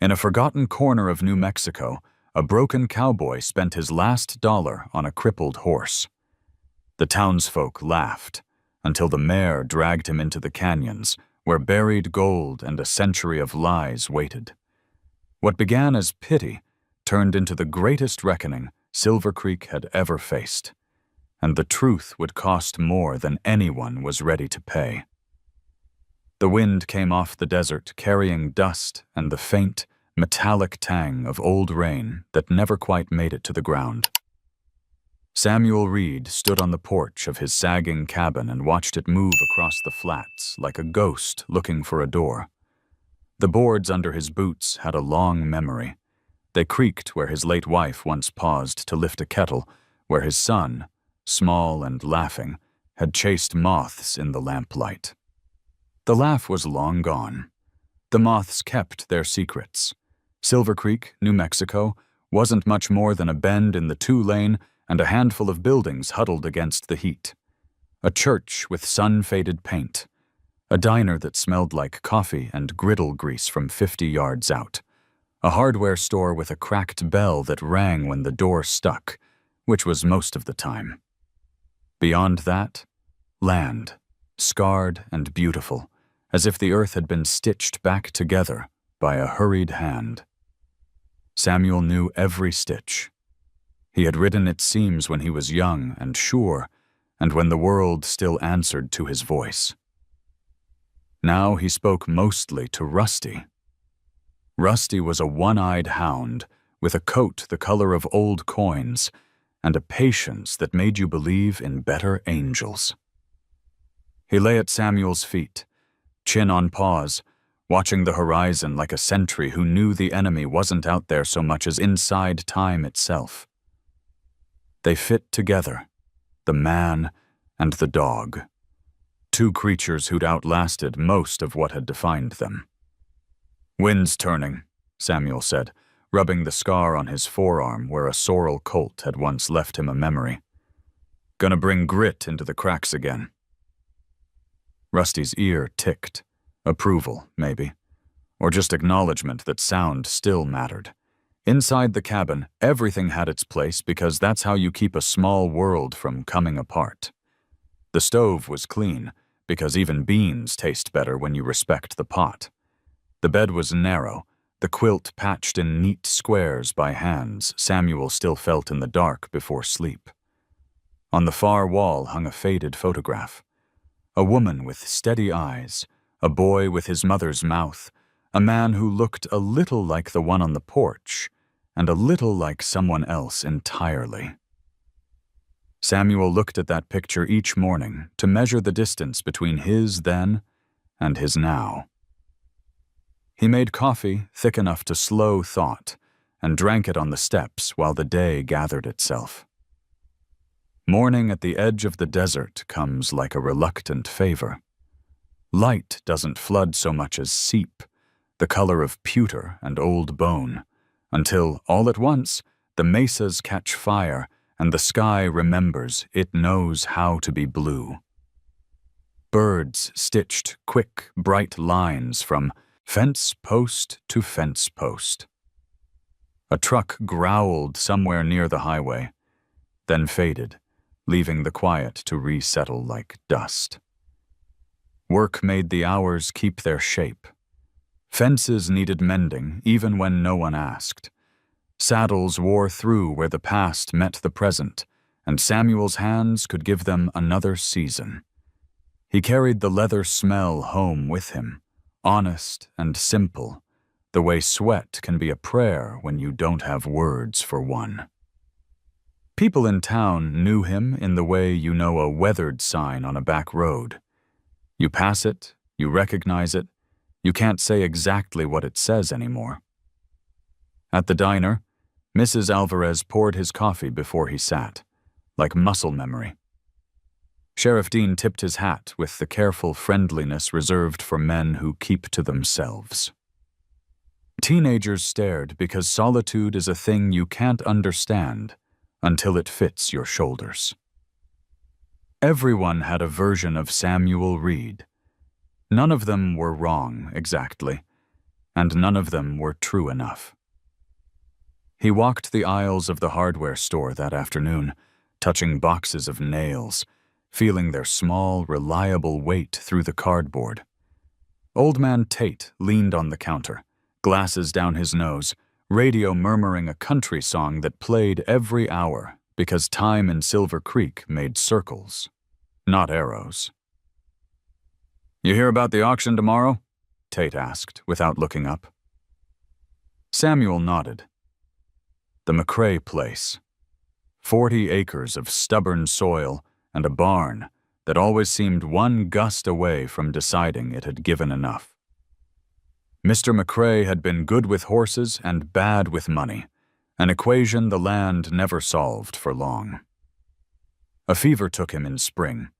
In a forgotten corner of New Mexico, a broken cowboy spent his last dollar on a crippled horse. The townsfolk laughed until the mayor dragged him into the canyons, where buried gold and a century of lies waited. What began as pity turned into the greatest reckoning Silver Creek had ever faced, and the truth would cost more than anyone was ready to pay. The wind came off the desert carrying dust and the faint, metallic tang of old rain that never quite made it to the ground. Samuel Reed stood on the porch of his sagging cabin and watched it move across the flats like a ghost looking for a door. The boards under his boots had a long memory. They creaked where his late wife once paused to lift a kettle, where his son, small and laughing, had chased moths in the lamplight. The laugh was long gone. The moths kept their secrets. Silver Creek, New Mexico, wasn't much more than a bend in the two-lane and a handful of buildings huddled against the heat. A church with sun-faded paint. A diner that smelled like coffee and griddle grease from 50 yards out. A hardware store with a cracked bell that rang when the door stuck, which was most of the time. Beyond that, land, scarred and beautiful, as if the earth had been stitched back together by a hurried hand. Samuel knew every stitch. He had ridden its seams when he was young and sure, and when the world still answered to his voice. Now he spoke mostly to Rusty. Rusty was a one-eyed hound with a coat the color of old coins and a patience that made you believe in better angels. He lay at Samuel's feet, chin on paws, watching the horizon like a sentry who knew the enemy wasn't out there so much as inside time itself. They fit together, the man and the dog, two creatures who'd outlasted most of what had defined them. "Wind's turning," Samuel said, rubbing the scar on his forearm where a sorrel colt had once left him a memory. "Gonna bring grit into the cracks again." Rusty's ear ticked. Approval, maybe. Or just acknowledgement that sound still mattered. Inside the cabin, everything had its place because that's how you keep a small world from coming apart. The stove was clean, because even beans taste better when you respect the pot. The bed was narrow, the quilt patched in neat squares by hands Samuel still felt in the dark before sleep. On the far wall hung a faded photograph. A woman with steady eyes, a boy with his mother's mouth, a man who looked a little like the one on the porch, and a little like someone else entirely. Samuel looked at that picture each morning to measure the distance between his then and his now. He made coffee thick enough to slow thought and drank it on the steps while the day gathered itself. Morning at the edge of the desert comes like a reluctant favor. Light doesn't flood so much as seep, the color of pewter and old bone, until, all at once, the mesas catch fire and the sky remembers it knows how to be blue. Birds stitched quick, bright lines from fence post to fence post. A truck growled somewhere near the highway, then faded, leaving the quiet to resettle like dust. Work made the hours keep their shape. Fences needed mending even when no one asked. Saddles wore through where the past met the present, and Samuel's hands could give them another season. He carried the leather smell home with him, honest and simple, the way sweat can be a prayer when you don't have words for one. People in town knew him in the way you know a weathered sign on a back road. You pass it, you recognize it, you can't say exactly what it says anymore. At the diner, Mrs. Alvarez poured his coffee before he sat, like muscle memory. Sheriff Dean tipped his hat with the careful friendliness reserved for men who keep to themselves. Teenagers stared because solitude is a thing you can't understand until it fits your shoulders. Everyone had a version of Samuel Reed. None of them were wrong, exactly. and none of them were true enough. He walked the aisles of the hardware store that afternoon, touching boxes of nails, feeling their small, reliable weight through the cardboard. Old Man Tate leaned on the counter, glasses down his nose, radio murmuring a country song that played every hour because time in Silver Creek made circles, not arrows. "You hear about the auction tomorrow?" Tate asked, without looking up. Samuel nodded. The McCrae place. 40 acres of stubborn soil and a barn that always seemed one gust away from deciding it had given enough. Mr. McCrae had been good with horses and bad with money, an equation the land never solved for long. A fever took him in spring,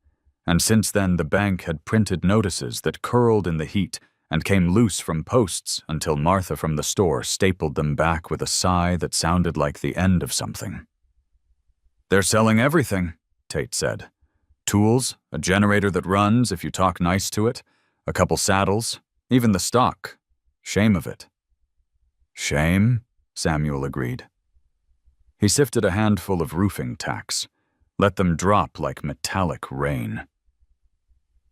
and since then the bank had printed notices that curled in the heat and came loose from posts until Martha from the store stapled them back with a sigh that sounded like the end of something. "They're selling everything," Tate said. "Tools, a generator that runs if you talk nice to it, a couple saddles, even the stock. Shame of it." "Shame?" Samuel agreed. He sifted a handful of roofing tacks, let them drop like metallic rain.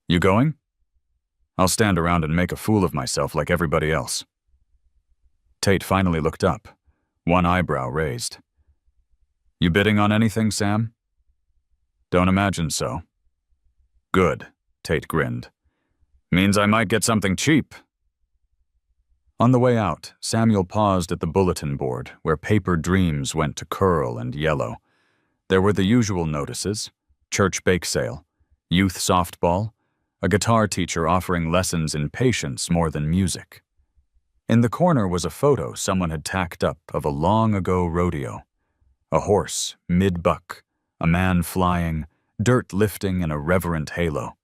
"You going?" "I'll stand around and make a fool of myself like everybody else." Tate finally looked up, one eyebrow raised. "You bidding on anything, Sam?" "Don't imagine so." "Good," Tate grinned. "Means I might get something cheap." On the way out, Samuel paused at the bulletin board where paper dreams went to curl and yellow. There were the usual notices: church bake sale, youth softball, a guitar teacher offering lessons in patience more than music. In the corner was a photo someone had tacked up of a long-ago rodeo. A horse, mid-buck, a man flying, dirt lifting in a reverent halo.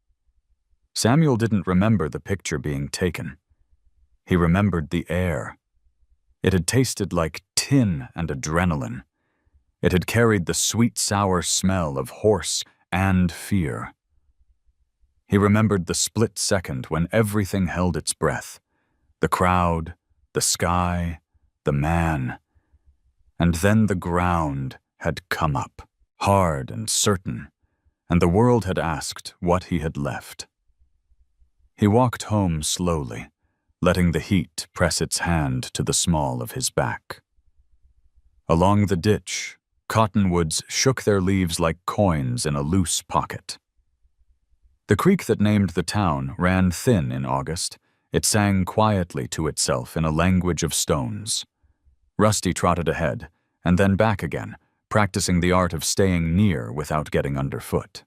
Samuel didn't remember the picture being taken. He remembered the air. It had tasted like tin and adrenaline. It had carried the sweet-sour smell of horse and fear. He remembered the split second when everything held its breath. The crowd, the sky, the man. And then the ground had come up, hard and certain, and the world had asked what he had left. He walked home slowly, letting the heat press its hand to the small of his back. Along the ditch, cottonwoods shook their leaves like coins in a loose pocket. The creek that named the town ran thin in August. It sang quietly to itself in a language of stones. Rusty trotted ahead, and then back again, practicing the art of staying near without getting underfoot.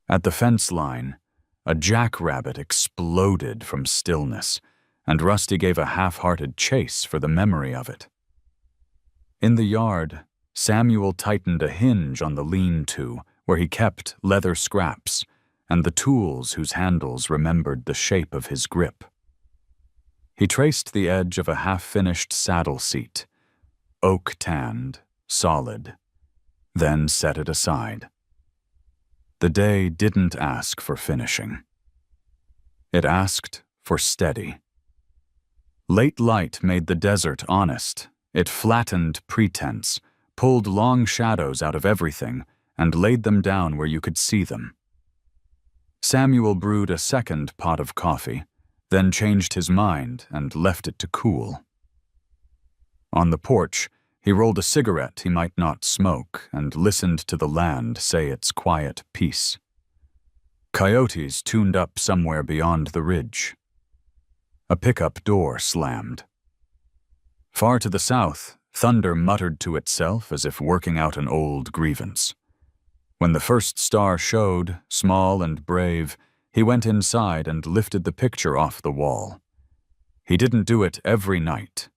At the fence line, a jackrabbit exploded from stillness, and Rusty gave a half-hearted chase for the memory of it. In the yard, Samuel tightened a hinge on the lean-to where he kept leather scraps and the tools whose handles remembered the shape of his grip. He traced the edge of a half-finished saddle seat, oak-tanned, solid, then set it aside. The day didn't ask for finishing. It asked for steady. Late light made the desert honest. It flattened pretense, pulled long shadows out of everything, and laid them down where you could see them. Samuel brewed a second pot of coffee, then changed his mind and left it to cool. On the porch, he rolled a cigarette he might not smoke and listened to the land say its quiet piece. Coyotes tuned up somewhere beyond the ridge. A pickup door slammed. Far to the south, thunder muttered to itself as if working out an old grievance. When the first star showed, small and brave, he went inside and lifted the picture off the wall. He didn't do it every night.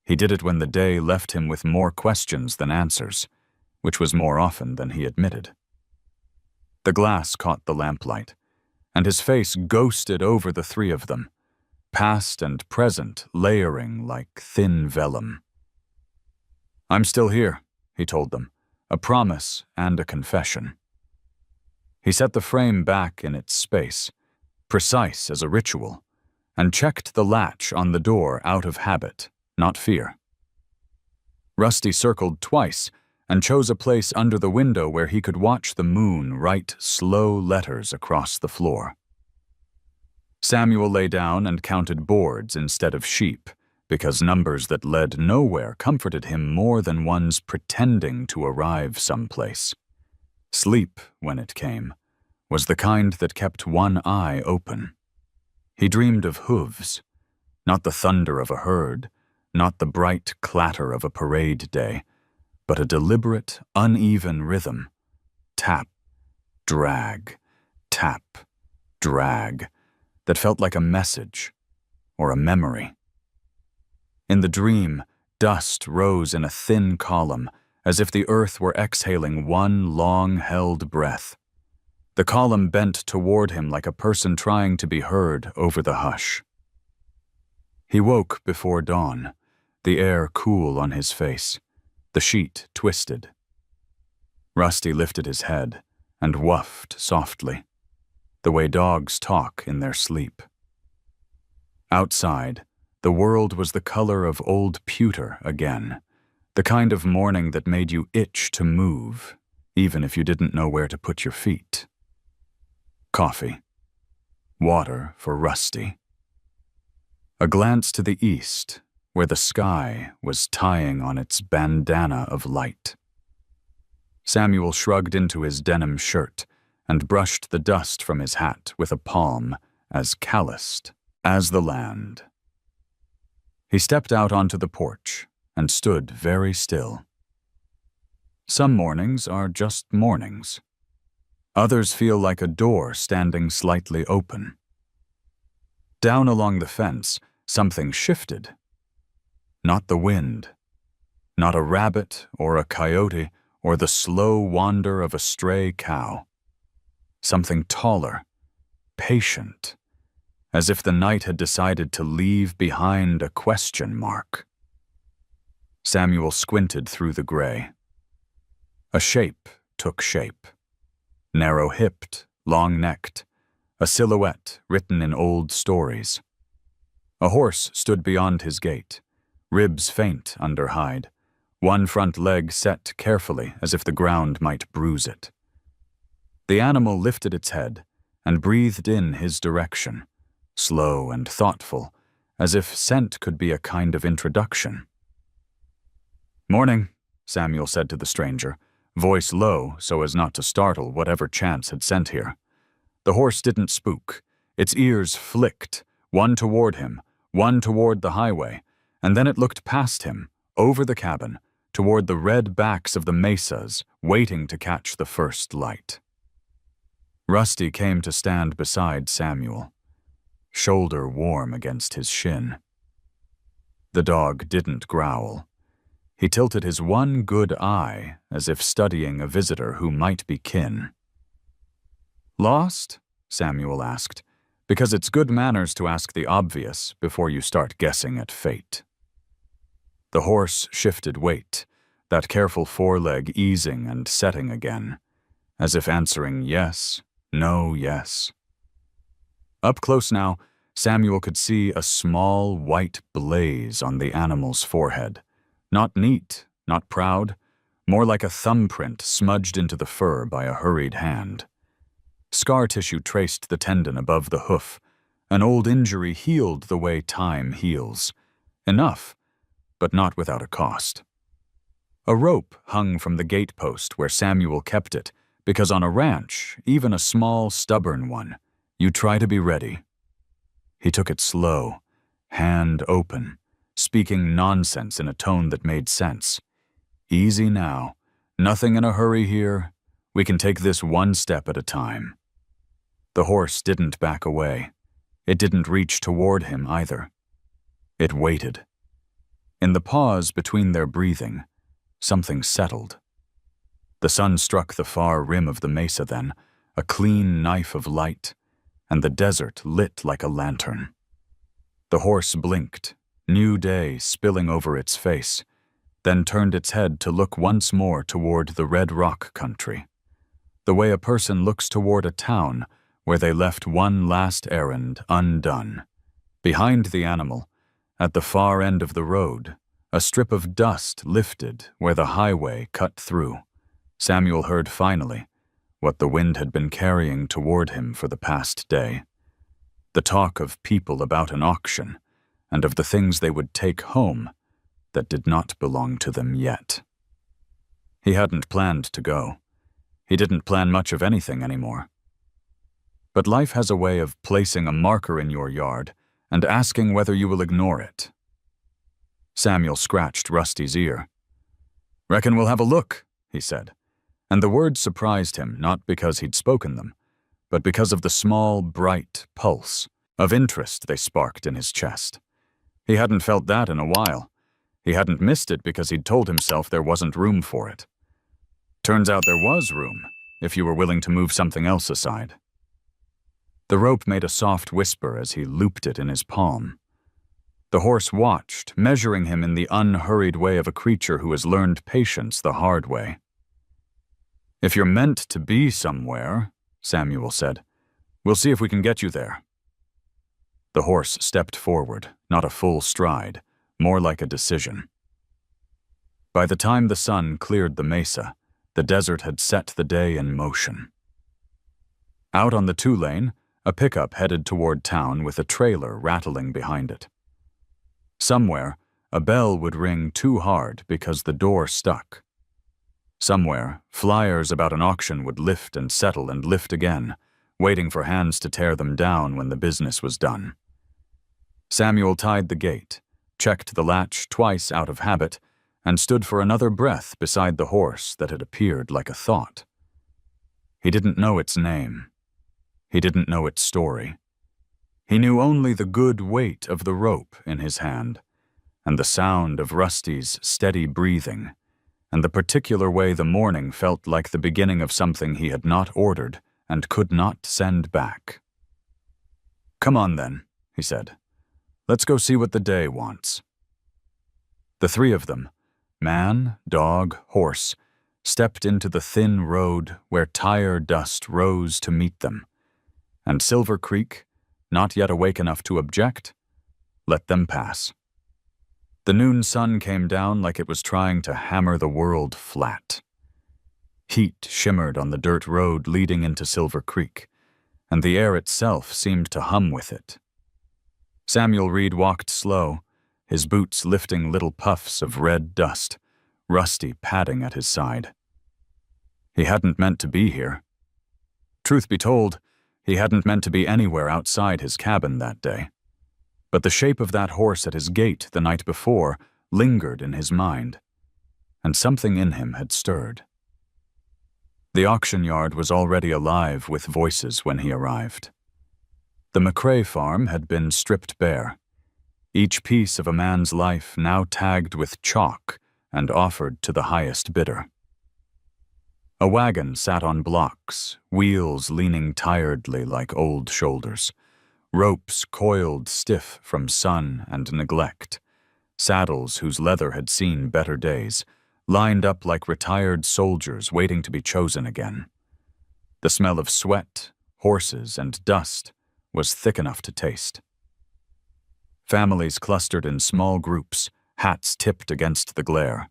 He did it when the day left him with more questions than answers, which was more often than he admitted. The glass caught the lamplight, and his face ghosted over the three of them, past and present layering like thin vellum. "I'm still here," he told them, a promise and a confession. He set the frame back in its space, precise as a ritual, and checked the latch on the door out of habit, not fear. Rusty circled twice and chose a place under the window where he could watch the moon write slow letters across the floor. Samuel lay down and counted boards instead of sheep, because numbers that led nowhere comforted him more than one's pretending to arrive someplace. Sleep, when it came, was the kind that kept one eye open. He dreamed of hooves, not the thunder of a herd, not the bright clatter of a parade day, but a deliberate, uneven rhythm. Tap, drag, tap, drag, that felt like a message or a memory. In the dream, dust rose in a thin column, as if the earth were exhaling one long-held breath. The column bent toward him like a person trying to be heard over the hush. He woke before dawn, the air cool on his face, the sheet twisted. Rusty lifted his head and whuffed softly, the way dogs talk in their sleep. Outside, the world was the color of old pewter again, the kind of morning that made you itch to move, even if you didn't know where to put your feet. Coffee. Water for Rusty. A glance to the east, where the sky was tying on its bandana of light. Samuel shrugged into his denim shirt and brushed the dust from his hat with a palm as calloused as the land. He stepped out onto the porch and stood very still. Some mornings are just mornings. Others feel like a door standing slightly open. Down along the fence, something shifted. Not the wind, not a rabbit or a coyote or the slow wander of a stray cow. Something taller, patient, as if the night had decided to leave behind a question mark. Samuel squinted through the gray. A shape took shape. Narrow-hipped, long-necked, a silhouette written in old stories. A horse stood beyond his gate, ribs faint under hide, one front leg set carefully as if the ground might bruise it. The animal lifted its head and breathed in his direction, slow and thoughtful, as if scent could be a kind of introduction. "Morning," Samuel said to the stranger, voice low so as not to startle whatever chance had sent here. The horse didn't spook. Its ears flicked, one toward him, one toward the highway, and then it looked past him, over the cabin, toward the red backs of the mesas, waiting to catch the first light. Rusty came to stand beside Samuel, shoulder warm against his shin. The dog didn't growl. He tilted his one good eye as if studying a visitor who might be kin. "Lost?" Samuel asked, because it's good manners to ask the obvious before you start guessing at fate. The horse shifted weight, that careful foreleg easing and setting again, as if answering yes, no, yes. Up close now, Samuel could see a small white blaze on the animal's forehead. Not neat, not proud, more like a thumbprint smudged into the fur by a hurried hand. Scar tissue traced the tendon above the hoof. An old injury healed the way time heals. Enough, but not without a cost. A rope hung from the gate post where Samuel kept it, because on a ranch, even a small, stubborn one, you try to be ready. He took it slow, hand open, speaking nonsense in a tone that made sense. "Easy now. Nothing in a hurry here. We can take this one step at a time." The horse didn't back away. It didn't reach toward him either. It waited. In the pause between their breathing, something settled. The sun struck the far rim of the mesa then, a clean knife of light, and the desert lit like a lantern. The horse blinked, new day spilling over its face, then turned its head to look once more toward the red rock country, the way a person looks toward a town where they left one last errand undone, Behind the animal, at the far end of the road, a strip of dust lifted where the highway cut through. Samuel heard finally what the wind had been carrying toward him for the past day. The talk of people about an auction, and of the things they would take home that did not belong to them yet. He hadn't planned to go. He didn't plan much of anything anymore. But life has a way of placing a marker in your yard and asking whether you will ignore it. Samuel scratched Rusty's ear. "Reckon we'll have a look," he said, and the words surprised him not because he'd spoken them, but because of the small, bright pulse of interest they sparked in his chest. He hadn't felt that in a while. He hadn't missed it because he'd told himself there wasn't room for it. Turns out there was room, if you were willing to move something else aside. The rope made a soft whisper as he looped it in his palm. The horse watched, measuring him in the unhurried way of a creature who has learned patience the hard way. "If you're meant to be somewhere," Samuel said, "we'll see if we can get you there." The horse stepped forward, not a full stride, more like a decision. By the time the sun cleared the mesa, the desert had set the day in motion. Out on the two-lane, a pickup headed toward town with a trailer rattling behind it. Somewhere, a bell would ring too hard because the door stuck. Somewhere, flyers about an auction would lift and settle and lift again, waiting for hands to tear them down when the business was done. Samuel tied the gate, checked the latch twice out of habit, and stood for another breath beside the horse that had appeared like a thought. He didn't know its name. He didn't know its story. He knew only the good weight of the rope in his hand, and the sound of Rusty's steady breathing, and the particular way the morning felt like the beginning of something he had not ordered and could not send back. "Come on then," he said. "Let's go see what the day wants." The three of them, man, dog, horse, stepped into the thin road where tire dust rose to meet them, and Silver Creek, not yet awake enough to object, let them pass. The noon sun came down like it was trying to hammer the world flat. Heat shimmered on the dirt road leading into Silver Creek, and the air itself seemed to hum with it. Samuel Reed walked slow, his boots lifting little puffs of red dust, Rusty padding at his side. He hadn't meant to be here. Truth be told, he hadn't meant to be anywhere outside his cabin that day. But the shape of that horse at his gate the night before lingered in his mind, and something in him had stirred. The auction yard was already alive with voices when he arrived. The McCrae farm had been stripped bare, each piece of a man's life now tagged with chalk and offered to the highest bidder. A wagon sat on blocks, wheels leaning tiredly like old shoulders, ropes coiled stiff from sun and neglect, saddles whose leather had seen better days, lined up like retired soldiers waiting to be chosen again. The smell of sweat, horses, and dust was thick enough to taste. Families clustered in small groups, hats tipped against the glare.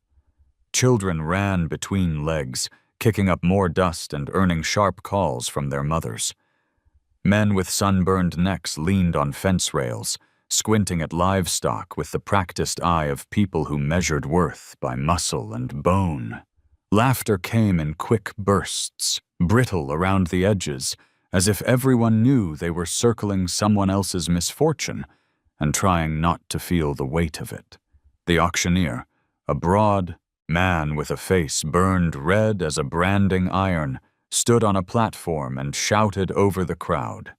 Children ran between legs, kicking up more dust and earning sharp calls from their mothers. Men with sunburned necks leaned on fence rails, squinting at livestock with the practiced eye of people who measured worth by muscle and bone. Laughter came in quick bursts, brittle around the edges, as if everyone knew they were circling someone else's misfortune and trying not to feel the weight of it. The auctioneer, a broad man with a face burned red as a branding iron, stood on a platform and shouted over the crowd.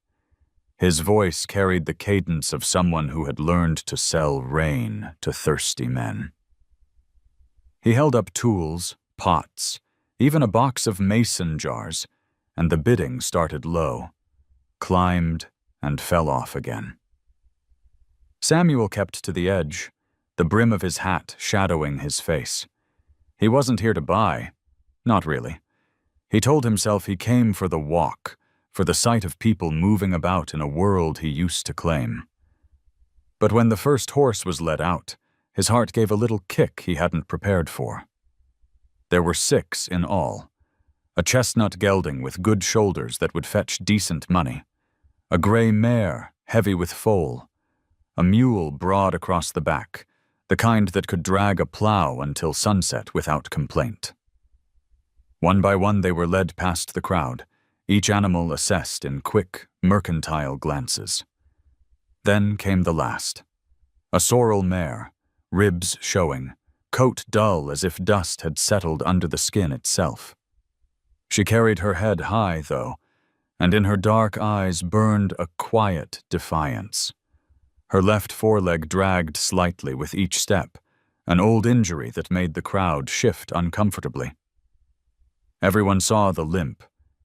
His voice carried the cadence of someone who had learned to sell rain to thirsty men. He held up tools, pots, even a box of mason jars, and the bidding started low, climbed, and fell off again. Samuel kept to the edge, the brim of his hat shadowing his face. He wasn't here to buy, not really. He told himself he came for the walk, for the sight of people moving about in a world he used to claim. But when the first horse was led out, his heart gave a little kick he hadn't prepared for. There were 6 in all. A chestnut gelding with good shoulders that would fetch decent money, a gray mare heavy with foal, a mule broad across the back, the kind that could drag a plow until sunset without complaint. One by one they were led past the crowd, each animal assessed in quick, mercantile glances. Then came the last. A sorrel mare, ribs showing, coat dull as if dust had settled under the skin itself. She carried her head high, though, and in her dark eyes burned a quiet defiance. Her left foreleg dragged slightly with each step, an old injury that made the crowd shift uncomfortably. Everyone saw the limp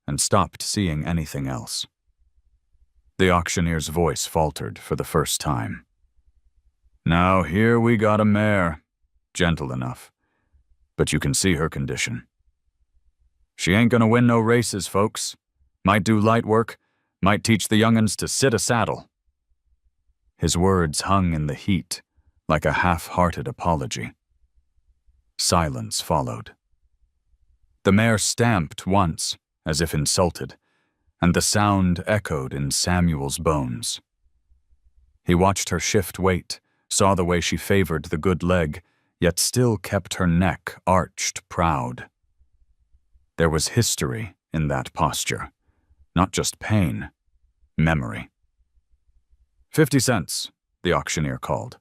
and stopped seeing anything else. The auctioneer's voice faltered for the first time. "Now here we got a mare, gentle enough, but you can see her condition. She ain't gonna win no races, folks. Might do light work, might teach the young'uns to sit a saddle." His words hung in the heat, like a half-hearted apology. Silence followed. The mare stamped once, as if insulted, and the sound echoed in Samuel's bones. He watched her shift weight, saw the way she favored the good leg, yet still kept her neck arched proud. There was history in that posture, not just pain, memory. 50 cents, the auctioneer called.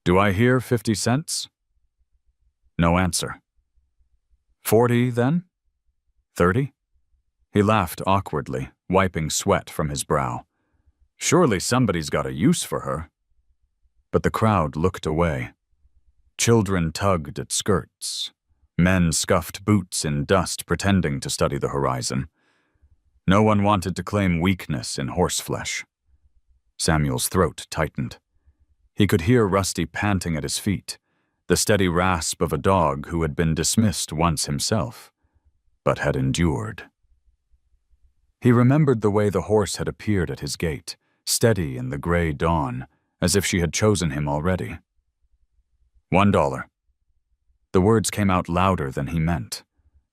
Do I hear 50 cents? No answer. 40, then? 30? He laughed awkwardly, wiping sweat from his brow. Surely somebody's got a use for her. But the crowd looked away. Children tugged at skirts. Men scuffed boots in dust, pretending to study the horizon. No one wanted to claim weakness in horseflesh. Samuel's throat tightened. He could hear Rusty panting at his feet, the steady rasp of a dog who had been dismissed once himself, but had endured. He remembered the way the horse had appeared at his gate, steady in the gray dawn, as if she had chosen him already. $1. The words came out louder than he meant.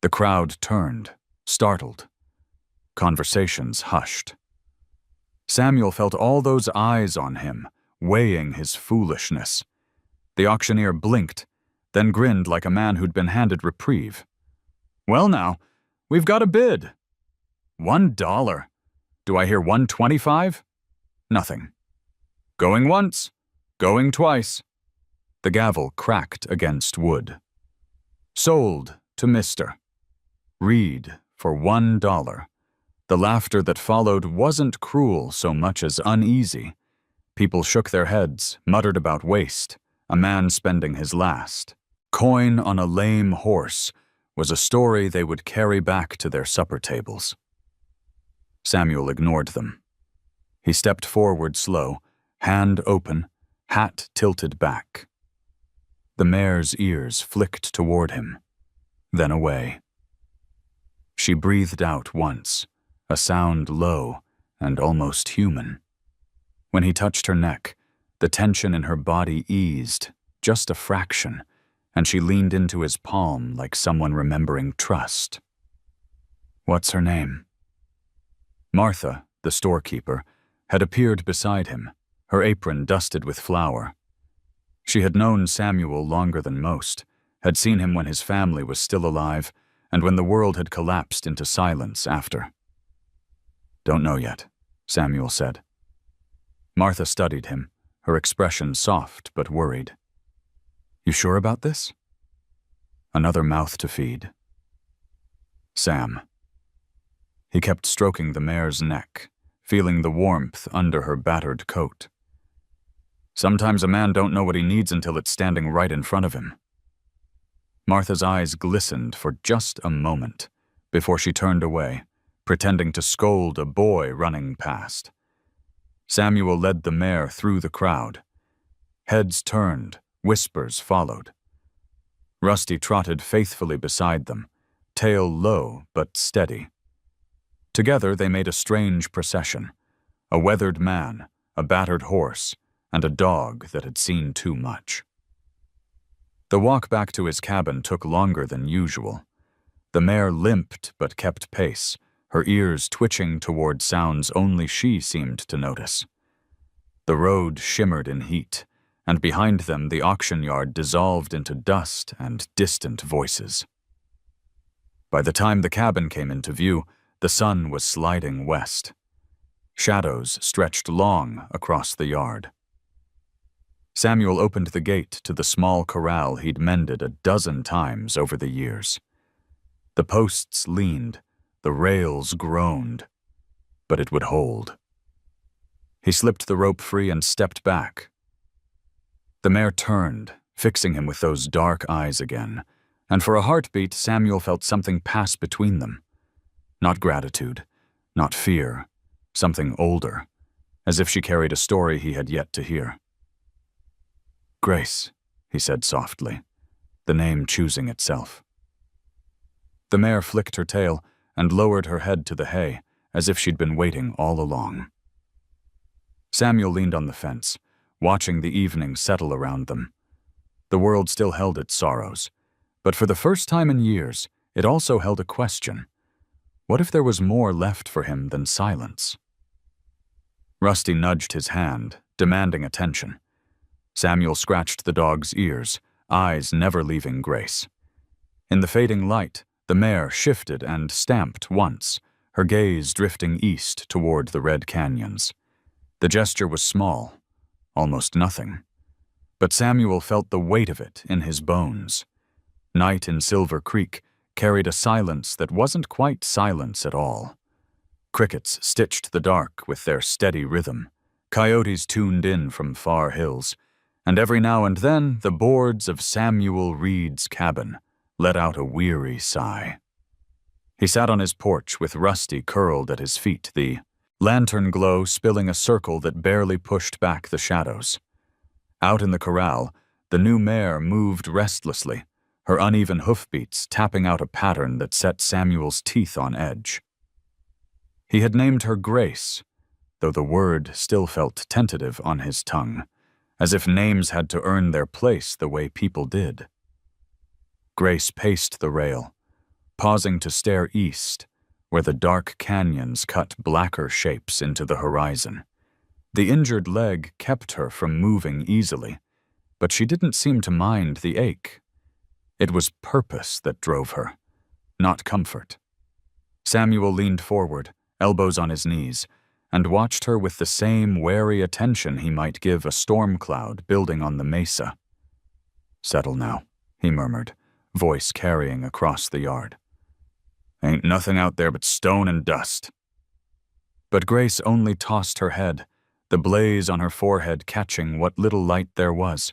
The crowd turned, startled. Conversations hushed. Samuel felt all those eyes on him, weighing his foolishness. The auctioneer blinked, then grinned like a man who'd been handed reprieve. "Well now, we've got a bid." $1. Do I hear 125? Nothing. Going once, going twice. The gavel cracked against wood. Sold to Mr. Reed for $1. The laughter that followed wasn't cruel so much as uneasy. People shook their heads, muttered about waste, a man spending his last. Coin on a lame horse was a story they would carry back to their supper tables. Samuel ignored them. He stepped forward slow, hand open, hat tilted back. The mare's ears flicked toward him, then away. She breathed out once, a sound low and almost human. When he touched her neck, the tension in her body eased, just a fraction, and she leaned into his palm like someone remembering trust. "What's her name?" Martha, the storekeeper, had appeared beside him, her apron dusted with flour. She had known Samuel longer than most, had seen him when his family was still alive, and when the world had collapsed into silence after. "Don't know yet," Samuel said. Martha studied him, her expression soft but worried. "You sure about this?" Another mouth to feed. Sam. He kept stroking the mare's neck, feeling the warmth under her battered coat. Sometimes a man don't know what he needs until it's standing right in front of him. Martha's eyes glistened for just a moment before she turned away, pretending to scold a boy running past. Samuel led the mare through the crowd. Heads turned, whispers followed. Rusty trotted faithfully beside them, tail low but steady. Together they made a strange procession, a weathered man, a battered horse, and a dog that had seen too much. The walk back to his cabin took longer than usual. The mare limped but kept pace, her ears twitching toward sounds only she seemed to notice. The road shimmered in heat, and behind them the auction yard dissolved into dust and distant voices. By the time the cabin came into view, the sun was sliding west. Shadows stretched long across the yard. Samuel opened the gate to the small corral he'd mended a dozen times over the years. The posts leaned, the rails groaned, but it would hold. He slipped the rope free and stepped back. The mare turned, fixing him with those dark eyes again, and for a heartbeat Samuel felt something pass between them. Not gratitude, not fear, something older, as if she carried a story he had yet to hear. "Grace," he said softly, the name choosing itself. The mare flicked her tail and lowered her head to the hay, as if she'd been waiting all along. Samuel leaned on the fence, watching the evening settle around them. The world still held its sorrows, but for the first time in years, it also held a question. What if there was more left for him than silence? Rusty nudged his hand, demanding attention. Samuel scratched the dog's ears, eyes never leaving Grace. In the fading light, the mare shifted and stamped once, her gaze drifting east toward the red canyons. The gesture was small, almost nothing, but Samuel felt the weight of it in his bones. Night in Silver Creek carried a silence that wasn't quite silence at all. Crickets stitched the dark with their steady rhythm. Coyotes tuned in from far hills, and every now and then the boards of Samuel Reed's cabin let out a weary sigh. He sat on his porch with Rusty curled at his feet, the lantern glow spilling a circle that barely pushed back the shadows. Out in the corral, the new mare moved restlessly, her uneven hoofbeats tapping out a pattern that set Samuel's teeth on edge. He had named her Grace, though the word still felt tentative on his tongue, as if names had to earn their place the way people did. Grace paced the rail, pausing to stare east, where the dark canyons cut blacker shapes into the horizon. The injured leg kept her from moving easily, but she didn't seem to mind the ache. It was purpose that drove her, not comfort. Samuel leaned forward, elbows on his knees, and watched her with the same wary attention he might give a storm cloud building on the mesa. "Settle now," he murmured, voice carrying across the yard. "Ain't nothing out there but stone and dust." But Grace only tossed her head, the blaze on her forehead catching what little light there was,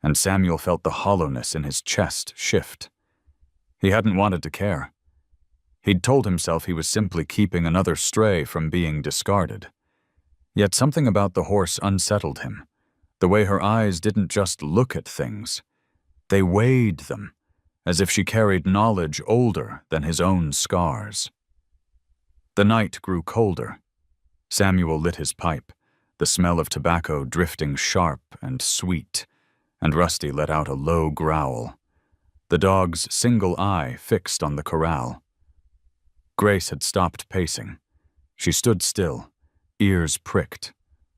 and Samuel felt the hollowness in his chest shift. He hadn't wanted to care. He'd told himself he was simply keeping another stray from being discarded. Yet something about the horse unsettled him, the way her eyes didn't just look at things. They weighed them, as if she carried knowledge older than his own scars. The night grew colder. Samuel lit his pipe, the smell of tobacco drifting sharp and sweet, and Rusty let out a low growl, the dog's single eye fixed on the corral. Grace had stopped pacing. She stood still, ears pricked,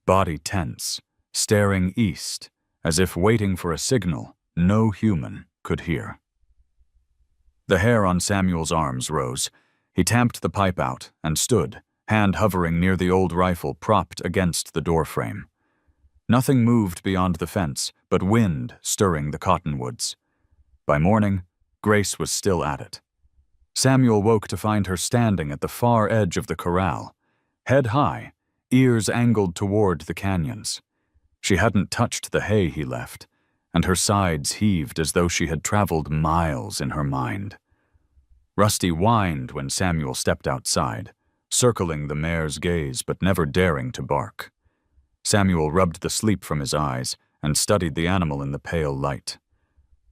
body tense, staring east, as if waiting for a signal no human could hear. The hair on Samuel's arms rose. He tamped the pipe out and stood, hand hovering near the old rifle propped against the doorframe. Nothing moved beyond the fence, but wind stirring the cottonwoods. By morning, Grace was still at it. Samuel woke to find her standing at the far edge of the corral, head high, ears angled toward the canyons. She hadn't touched the hay he left, and her sides heaved as though she had traveled miles in her mind. Rusty whined when Samuel stepped outside, circling the mare's gaze but never daring to bark. Samuel rubbed the sleep from his eyes and studied the animal in the pale light.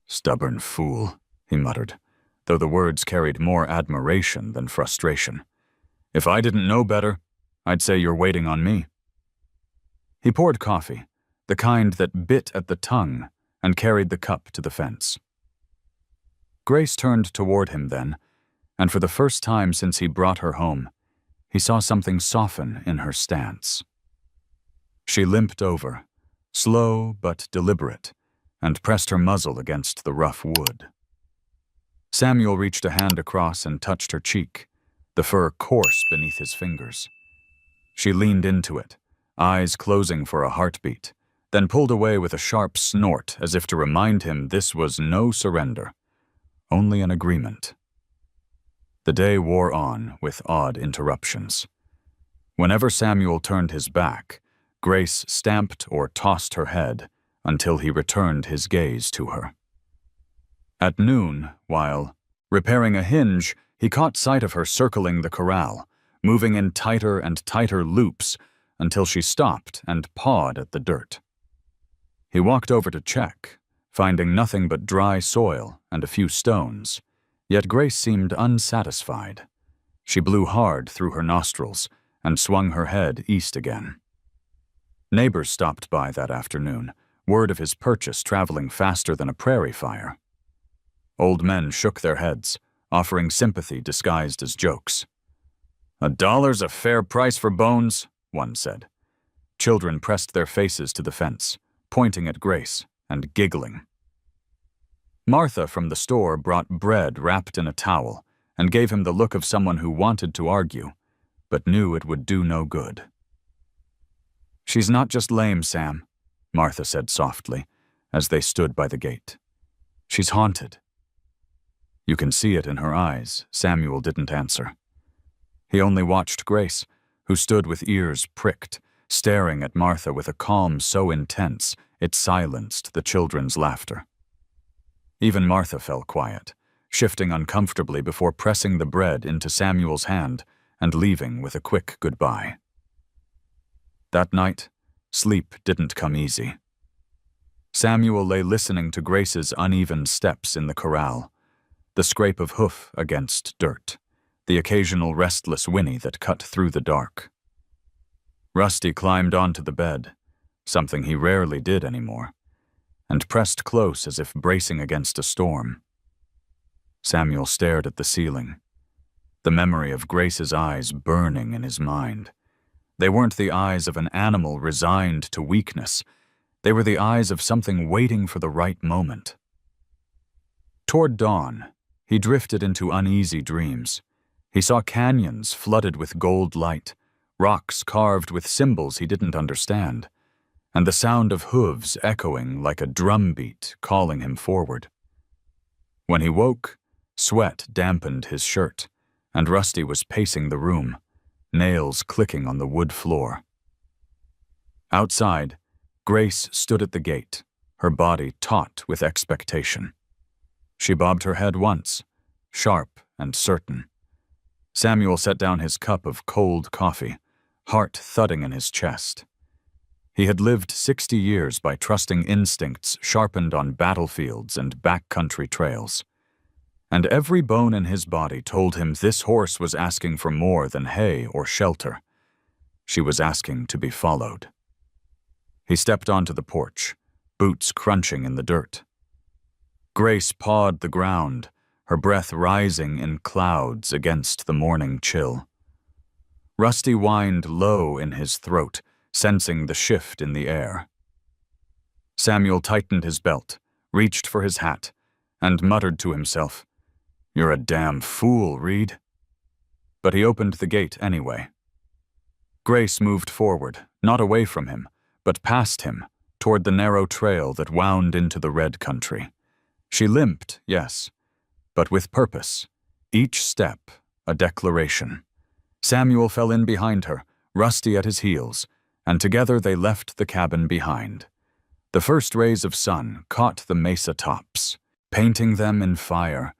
"Stubborn fool," he muttered, though the words carried more admiration than frustration. "If I didn't know better, I'd say you're waiting on me." He poured coffee, the kind that bit at the tongue and carried the cup to the fence. Grace turned toward him then, and for the first time since he brought her home, he saw something soften in her stance. She limped over, slow but deliberate, and pressed her muzzle against the rough wood. Samuel reached a hand across and touched her cheek, the fur coarse beneath his fingers. She leaned into it, eyes closing for a heartbeat, then pulled away with a sharp snort as if to remind him this was no surrender, only an agreement. The day wore on with odd interruptions. Whenever Samuel turned his back, Grace stamped or tossed her head until he returned his gaze to her. At noon, while repairing a hinge, he caught sight of her circling the corral, moving in tighter and tighter loops until she stopped and pawed at the dirt. He walked over to check, finding nothing but dry soil and a few stones, yet Grace seemed unsatisfied. She blew hard through her nostrils and swung her head east again. Neighbors stopped by that afternoon, word of his purchase traveling faster than a prairie fire. Old men shook their heads, offering sympathy disguised as jokes. "$1's a fair price for bones," one said. Children pressed their faces to the fence, pointing at Grace and giggling. Martha from the store brought bread wrapped in a towel and gave him the look of someone who wanted to argue, but knew it would do no good. "She's not just lame, Sam," Martha said softly, as they stood by the gate. "She's haunted." "You can see it in her eyes," Samuel didn't answer. He only watched Grace, who stood with ears pricked, staring at Martha with a calm so intense it silenced the children's laughter. Even Martha fell quiet, shifting uncomfortably before pressing the bread into Samuel's hand and leaving with a quick goodbye. That night, sleep didn't come easy. Samuel lay listening to Grace's uneven steps in the corral, the scrape of hoof against dirt, the occasional restless whinny that cut through the dark. Rusty climbed onto the bed, something he rarely did anymore, and pressed close as if bracing against a storm. Samuel stared at the ceiling, the memory of Grace's eyes burning in his mind. They weren't the eyes of an animal resigned to weakness. They were the eyes of something waiting for the right moment. Toward dawn, he drifted into uneasy dreams. He saw canyons flooded with gold light, rocks carved with symbols he didn't understand, and the sound of hooves echoing like a drumbeat calling him forward. When he woke, sweat dampened his shirt, and Rusty was pacing the room, nails clicking on the wood floor. Outside, Grace stood at the gate, her body taut with expectation. She bobbed her head once, sharp and certain. Samuel set down his cup of cold coffee, heart thudding in his chest. He had lived 60 years by trusting instincts sharpened on battlefields and backcountry trails. And every bone in his body told him this horse was asking for more than hay or shelter. She was asking to be followed. He stepped onto the porch, boots crunching in the dirt. Grace pawed the ground, her breath rising in clouds against the morning chill. Rusty whined low in his throat, sensing the shift in the air. Samuel tightened his belt, reached for his hat, and muttered to himself, "You're a damn fool, Reed." But he opened the gate anyway. Grace moved forward, not away from him, but past him, toward the narrow trail that wound into the red country. She limped, yes, but with purpose, each step a declaration. Samuel fell in behind her, Rusty at his heels, and together they left the cabin behind. The first rays of sun caught the mesa tops, painting them in fire,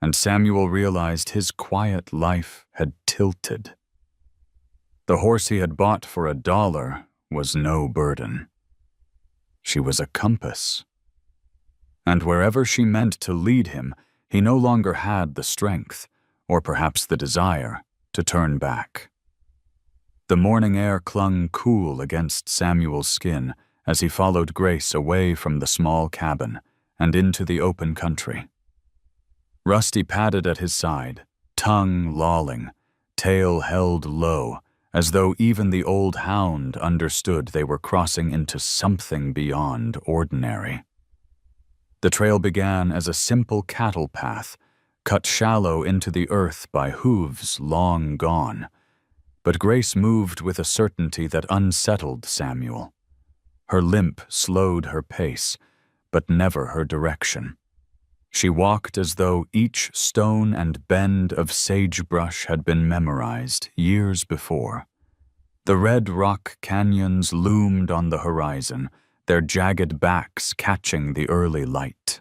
and Samuel realized his quiet life had tilted. The horse he had bought for $1 was no burden. She was a compass. And wherever she meant to lead him, he no longer had the strength, or perhaps the desire, to turn back. The morning air clung cool against Samuel's skin as he followed Grace away from the small cabin and into the open country. Rusty padded at his side, tongue lolling, tail held low, as though even the old hound understood they were crossing into something beyond ordinary. The trail began as a simple cattle path, cut shallow into the earth by hooves long gone, but Grace moved with a certainty that unsettled Samuel. Her limp slowed her pace, but never her direction. She walked as though each stone and bend of sagebrush had been memorized years before. The red rock canyons loomed on the horizon, their jagged backs catching the early light.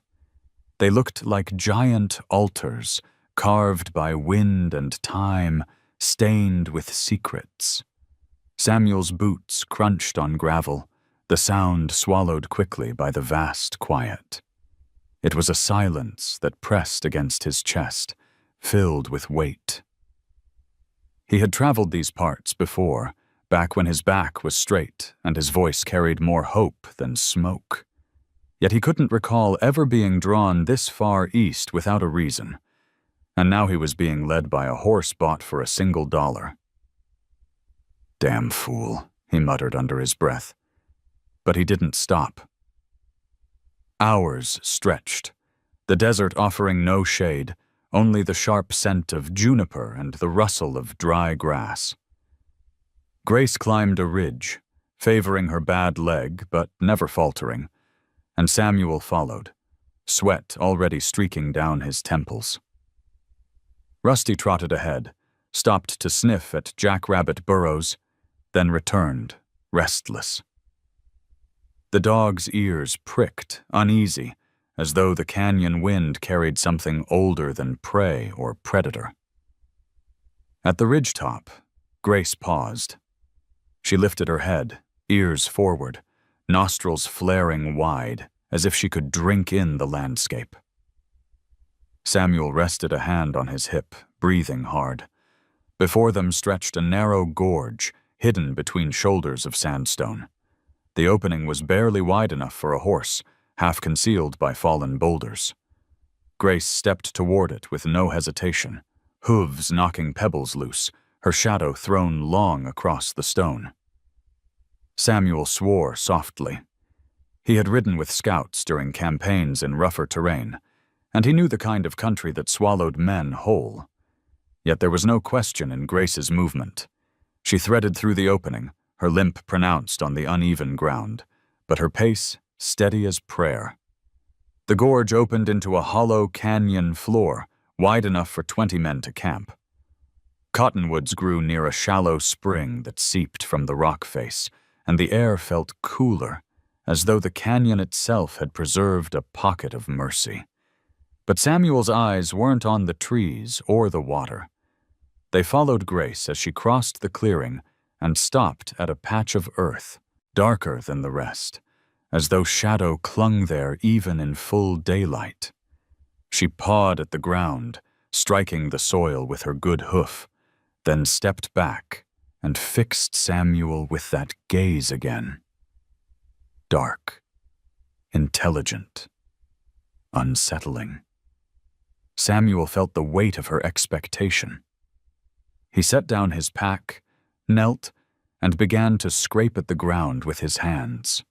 They looked like giant altars, carved by wind and time, stained with secrets. Samuel's boots crunched on gravel, the sound swallowed quickly by the vast quiet. It was a silence that pressed against his chest, filled with weight. He had traveled these parts before, back when his back was straight and his voice carried more hope than smoke. Yet he couldn't recall ever being drawn this far east without a reason, and now he was being led by a horse bought for $1. "Damn fool," he muttered under his breath. But he didn't stop. Hours stretched, the desert offering no shade, only the sharp scent of juniper and the rustle of dry grass. Grace climbed a ridge, favoring her bad leg but never faltering, and Samuel followed, sweat already streaking down his temples. Rusty trotted ahead, stopped to sniff at jackrabbit burrows, then returned, restless. The dog's ears pricked, uneasy, as though the canyon wind carried something older than prey or predator. At the ridgetop, Grace paused. She lifted her head, ears forward, nostrils flaring wide, as if she could drink in the landscape. Samuel rested a hand on his hip, breathing hard. Before them stretched a narrow gorge, hidden between shoulders of sandstone. The opening was barely wide enough for a horse, half concealed by fallen boulders. Grace stepped toward it with no hesitation, hooves knocking pebbles loose, her shadow thrown long across the stone. Samuel swore softly. He had ridden with scouts during campaigns in rougher terrain, and he knew the kind of country that swallowed men whole. Yet there was no question in Grace's movement. She threaded through the opening, her limp pronounced on the uneven ground, but her pace steady as prayer. The gorge opened into a hollow canyon floor, wide enough for 20 men to camp. Cottonwoods grew near a shallow spring that seeped from the rock face, and the air felt cooler, as though the canyon itself had preserved a pocket of mercy. But Samuel's eyes weren't on the trees or the water. They followed Grace as she crossed the clearing and stopped at a patch of earth, darker than the rest, as though shadow clung there even in full daylight. She pawed at the ground, striking the soil with her good hoof, then stepped back and fixed Samuel with that gaze again. Dark, intelligent, unsettling. Samuel felt the weight of her expectation. He set down his pack, knelt, and began to scrape at the ground with his hands.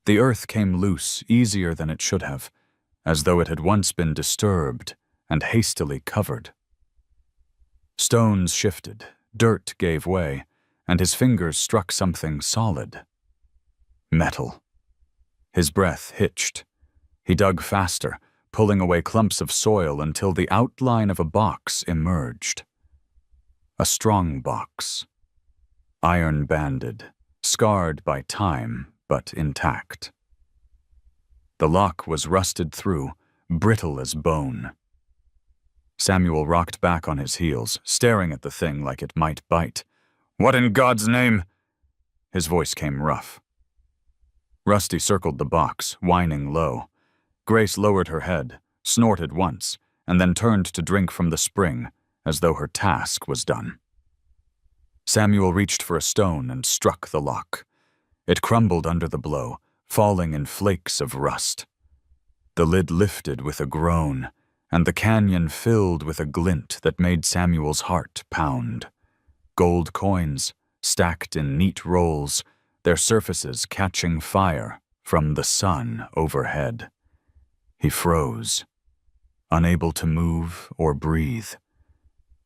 The earth came loose easier than it should have, as though it had once been disturbed and hastily covered. Stones shifted, dirt gave way, and his fingers struck something solid. Metal. His breath hitched. He dug faster, pulling away clumps of soil until the outline of a box emerged. A strong box. Iron-banded, scarred by time, but intact. The lock was rusted through, brittle as bone. Samuel rocked back on his heels, staring at the thing like it might bite. "What in God's name?" His voice came rough. Rusty circled the box, whining low. Grace lowered her head, snorted once, and then turned to drink from the spring, as though her task was done. Samuel reached for a stone and struck the lock. It crumbled under the blow, falling in flakes of rust. The lid lifted with a groan, and the canyon filled with a glint that made Samuel's heart pound. Gold coins, stacked in neat rolls, their surfaces catching fire from the sun overhead. He froze, unable to move or breathe.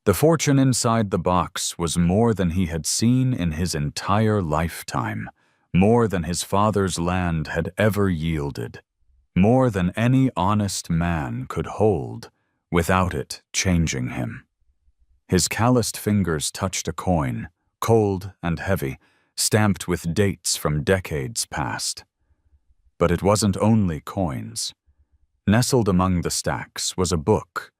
The fortune inside the box was more than he had seen in his entire lifetime, more than his father's land had ever yielded, more than any honest man could hold without it changing him. His calloused fingers touched a coin, cold and heavy, stamped with dates from decades past. But it wasn't only coins. Nestled among the stacks was a book,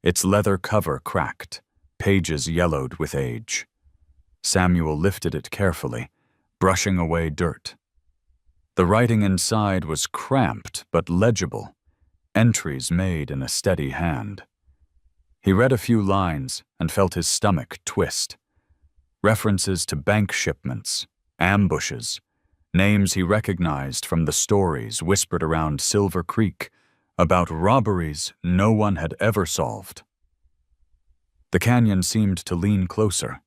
its leather cover cracked, pages yellowed with age. Samuel lifted it carefully, brushing away dirt. The writing inside was cramped but legible, entries made in a steady hand. He read a few lines and felt his stomach twist. References to bank shipments, ambushes, names he recognized from the stories whispered around Silver Creek about robberies no one had ever solved. The canyon seemed to lean closer,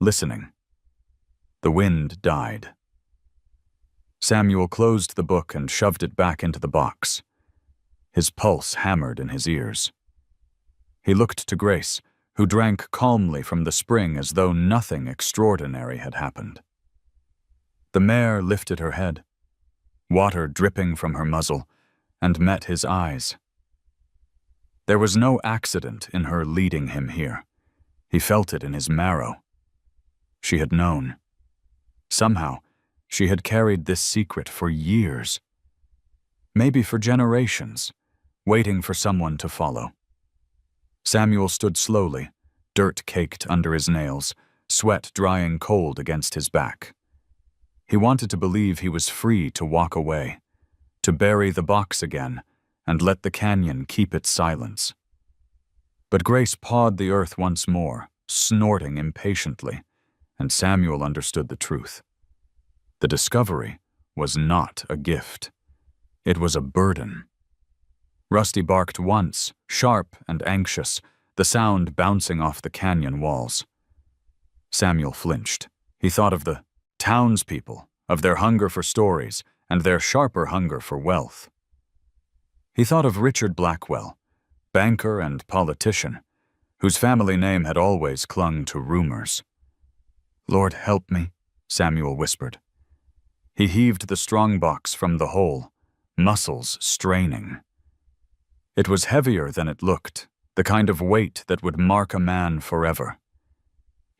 listening. The wind died. Samuel closed the book and shoved it back into the box. His pulse hammered in his ears. He looked to Grace, who drank calmly from the spring as though nothing extraordinary had happened. The mare lifted her head, water dripping from her muzzle, and met his eyes. There was no accident in her leading him here. He felt it in his marrow. She had known. Somehow, she had carried this secret for years. Maybe for generations, waiting for someone to follow. Samuel stood slowly, dirt caked under his nails, sweat drying cold against his back. He wanted to believe he was free to walk away, to bury the box again and let the canyon keep its silence. But Grace pawed the earth once more, snorting impatiently, and Samuel understood the truth. The discovery was not a gift. It was a burden. Rusty barked once, sharp and anxious, the sound bouncing off the canyon walls. Samuel flinched. He thought of the townspeople, of their hunger for stories, and their sharper hunger for wealth. He thought of Richard Blackwell, banker and politician, whose family name had always clung to rumors. "Lord help me," Samuel whispered. He heaved the strongbox from the hole, muscles straining. It was heavier than it looked, the kind of weight that would mark a man forever.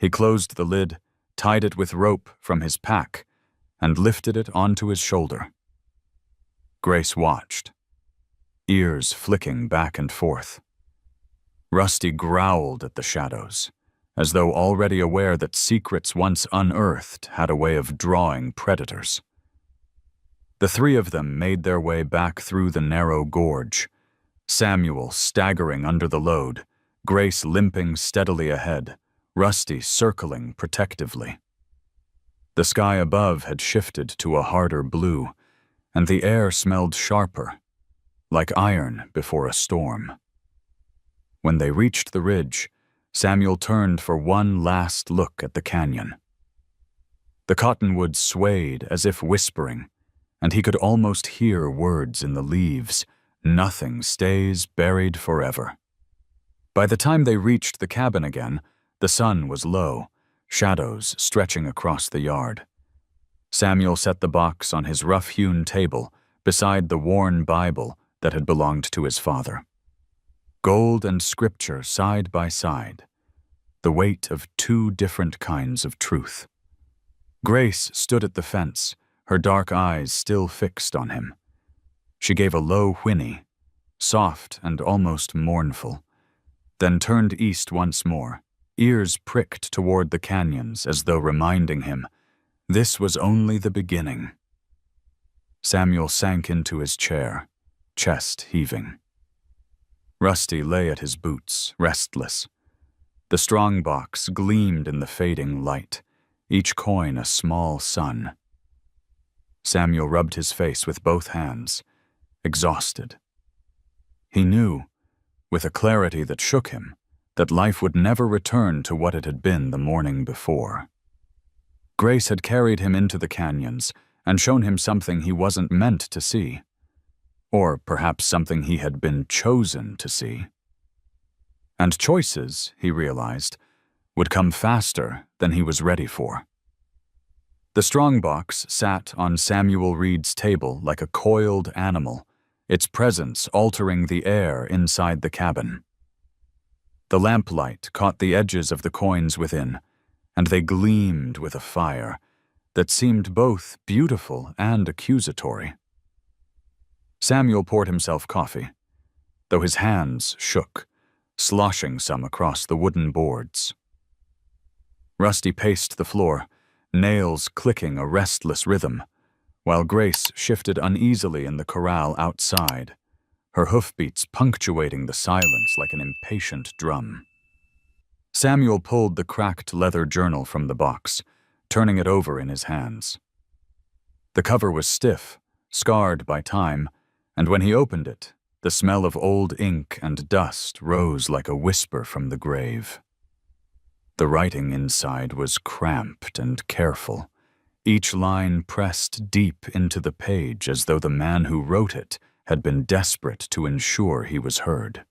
He closed the lid, tied it with rope from his pack, and lifted it onto his shoulder. Grace watched, ears flicking back and forth. Rusty growled at the shadows, as though already aware that secrets once unearthed had a way of drawing predators. The three of them made their way back through the narrow gorge, Samuel staggering under the load, Grace limping steadily ahead, Rusty circling protectively. The sky above had shifted to a harder blue, and the air smelled sharper, like iron before a storm. When they reached the ridge, Samuel turned for one last look at the canyon. The cottonwoods swayed as if whispering, and he could almost hear words in the leaves. Nothing stays buried forever. By the time they reached the cabin again, the sun was low, shadows stretching across the yard. Samuel set the box on his rough-hewn table beside the worn Bible that had belonged to his father. Gold and scripture side by side, the weight of two different kinds of truth. Grace stood at the fence, her dark eyes still fixed on him. She gave a low whinny, soft and almost mournful, then turned east once more, ears pricked toward the canyons as though reminding him this was only the beginning. Samuel sank into his chair, chest heaving. Rusty lay at his boots, restless. The strongbox gleamed in the fading light, each coin a small sun. Samuel rubbed his face with both hands, exhausted. He knew, with a clarity that shook him, that life would never return to what it had been the morning before. Grace had carried him into the canyons and shown him something he wasn't meant to see, or perhaps something he had been chosen to see. And choices, he realized, would come faster than he was ready for. The strongbox sat on Samuel Reed's table like a coiled animal, its presence altering the air inside the cabin. The lamplight caught the edges of the coins within, and they gleamed with a fire that seemed both beautiful and accusatory. Samuel poured himself coffee, though his hands shook, sloshing some across the wooden boards. Rusty paced the floor, nails clicking a restless rhythm, while Grace shifted uneasily in the corral outside, her hoofbeats punctuating the silence like an impatient drum. Samuel pulled the cracked leather journal from the box, turning it over in his hands. The cover was stiff, scarred by time, and when he opened it, the smell of old ink and dust rose like a whisper from the grave. The writing inside was cramped and careful, each line pressed deep into the page as though the man who wrote it had been desperate to ensure he was heard.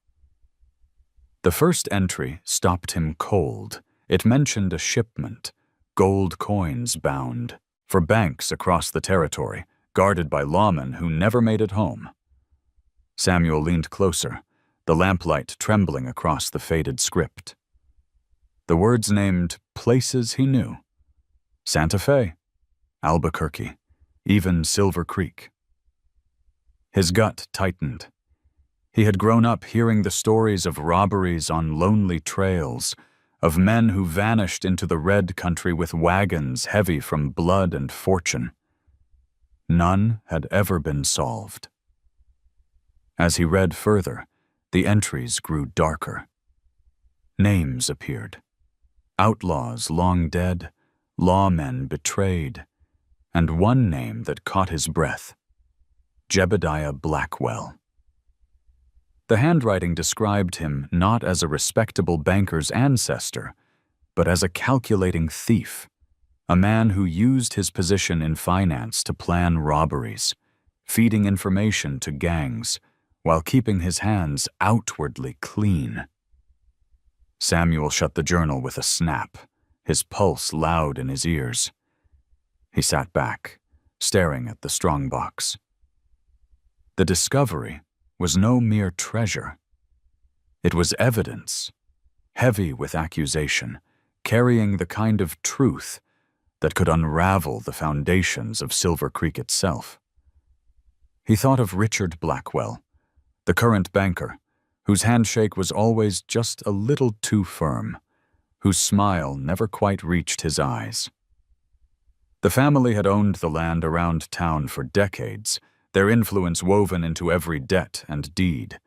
The first entry stopped him cold. It mentioned a shipment, gold coins bound, for banks across the territory, guarded by lawmen who never made it home. Samuel leaned closer, the lamplight trembling across the faded script. The words named places he knew: Santa Fe, Albuquerque, even Silver Creek. His gut tightened. He had grown up hearing the stories of robberies on lonely trails, of men who vanished into the red country with wagons heavy from blood and fortune. None had ever been solved. As he read further, the entries grew darker. Names appeared. Outlaws long dead, lawmen betrayed, and one name that caught his breath: Jebediah Blackwell. The handwriting described him not as a respectable banker's ancestor, but as a calculating thief, a man who used his position in finance to plan robberies, feeding information to gangs, while keeping his hands outwardly clean. Samuel shut the journal with a snap, his pulse loud in his ears. He sat back, staring at the strongbox. The discovery was no mere treasure. It was evidence, heavy with accusation, carrying the kind of truth that could unravel the foundations of Silver Creek itself. He thought of Richard Blackwell, the current banker, whose handshake was always just a little too firm, whose smile never quite reached his eyes. The family had owned the land around town for decades, their influence woven into every debt and deed.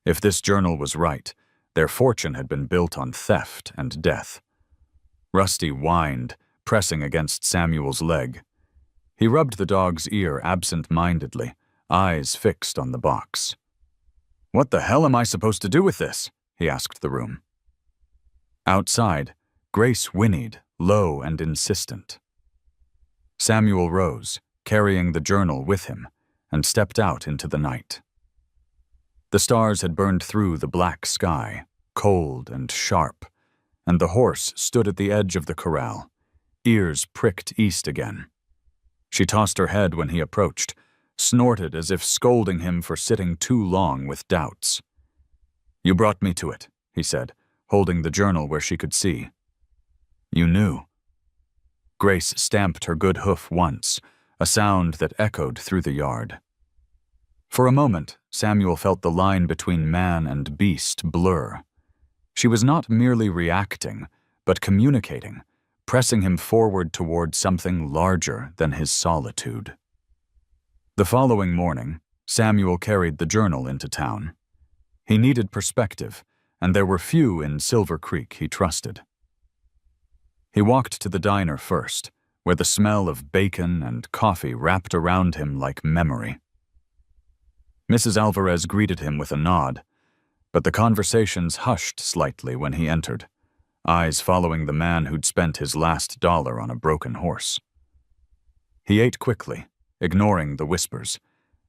If this journal was right, their fortune had been built on theft and death. Rusty whined, pressing against Samuel's leg. He rubbed the dog's ear absent-mindedly, eyes fixed on the box. "What the hell am I supposed to do with this?" he asked the room. Outside, Grace whinnied, low and insistent. Samuel rose, carrying the journal with him, and stepped out into the night. The stars had burned through the black sky, cold and sharp, and the horse stood at the edge of the corral, ears pricked east again. She tossed her head when he approached, snorted as if scolding him for sitting too long with doubts. "You brought me to it," he said, holding the journal where she could see. "You knew." Grace stamped her good hoof once, a sound that echoed through the yard. For a moment, Samuel felt the line between man and beast blur. She was not merely reacting, but communicating, pressing him forward toward something larger than his solitude. The following morning, Samuel carried the journal into town. He needed perspective, and there were few in Silver Creek he trusted. He walked to the diner first, where the smell of bacon and coffee wrapped around him like memory. Mrs. Alvarez greeted him with a nod, but the conversations hushed slightly when he entered, eyes following the man who'd spent his last dollar on a broken horse. He ate quickly, ignoring the whispers,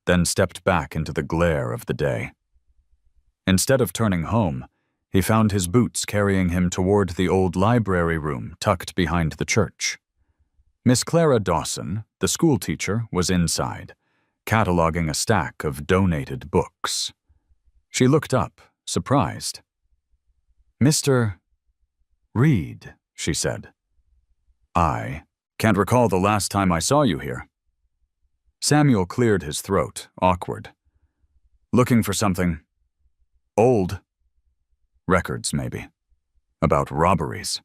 then stepped back into the glare of the day. Instead of turning home, he found his boots carrying him toward the old library room tucked behind the church. Miss Clara Dawson, the schoolteacher, was inside, cataloging a stack of donated books. She looked up, surprised. "Mr. Reed," she said. "I can't recall the last time I saw you here." Samuel cleared his throat, awkward. "Looking for something old. Records, maybe. About robberies.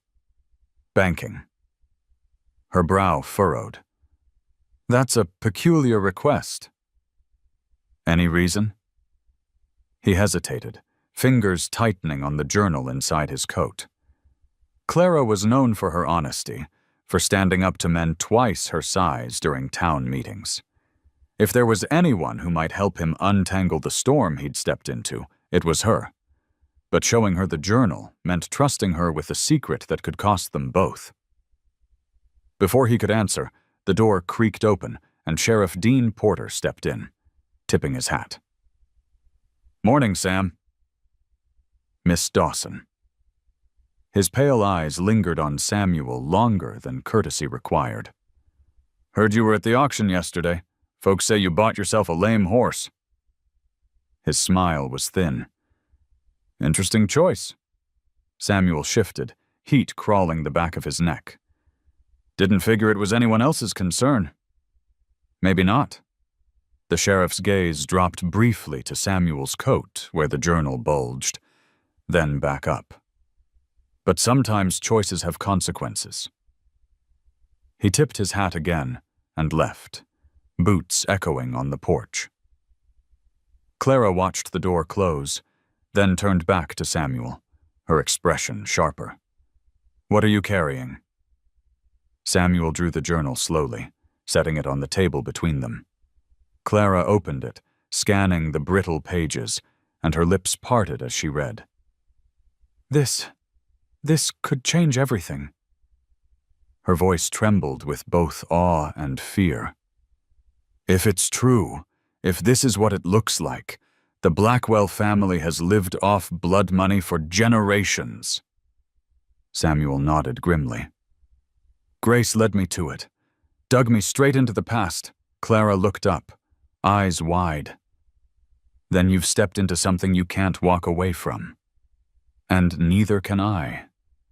Banking." Her brow furrowed. "That's a peculiar request." "Any reason?" He hesitated, fingers tightening on the journal inside his coat. Clara was known for her honesty, for standing up to men twice her size during town meetings. If there was anyone who might help him untangle the storm he'd stepped into, it was her. But showing her the journal meant trusting her with a secret that could cost them both. Before he could answer, the door creaked open and Sheriff Dean Porter stepped in, tipping his hat. "Morning, Sam." Miss Dawson. His pale eyes lingered on Samuel longer than courtesy required. "Heard you were at the auction yesterday. Folks say you bought yourself a lame horse." His smile was thin. "Interesting choice." Samuel shifted, heat crawling the back of his neck. "Didn't figure it was anyone else's concern." "Maybe not." The sheriff's gaze dropped briefly to Samuel's coat, where the journal bulged, then back up. "But sometimes choices have consequences." He tipped his hat again and left, boots echoing on the porch. Clara watched the door close, then turned back to Samuel, her expression sharper. "What are you carrying?" Samuel drew the journal slowly, setting it on the table between them. Clara opened it, scanning the brittle pages, and her lips parted as she read. This could change everything." Her voice trembled with both awe and fear. "If it's true, if this is what it looks like, the Blackwell family has lived off blood money for generations." Samuel nodded grimly. "Grace led me to it, dug me straight into the past." Clara looked up, eyes wide. "Then you've stepped into something you can't walk away from." "And neither can I."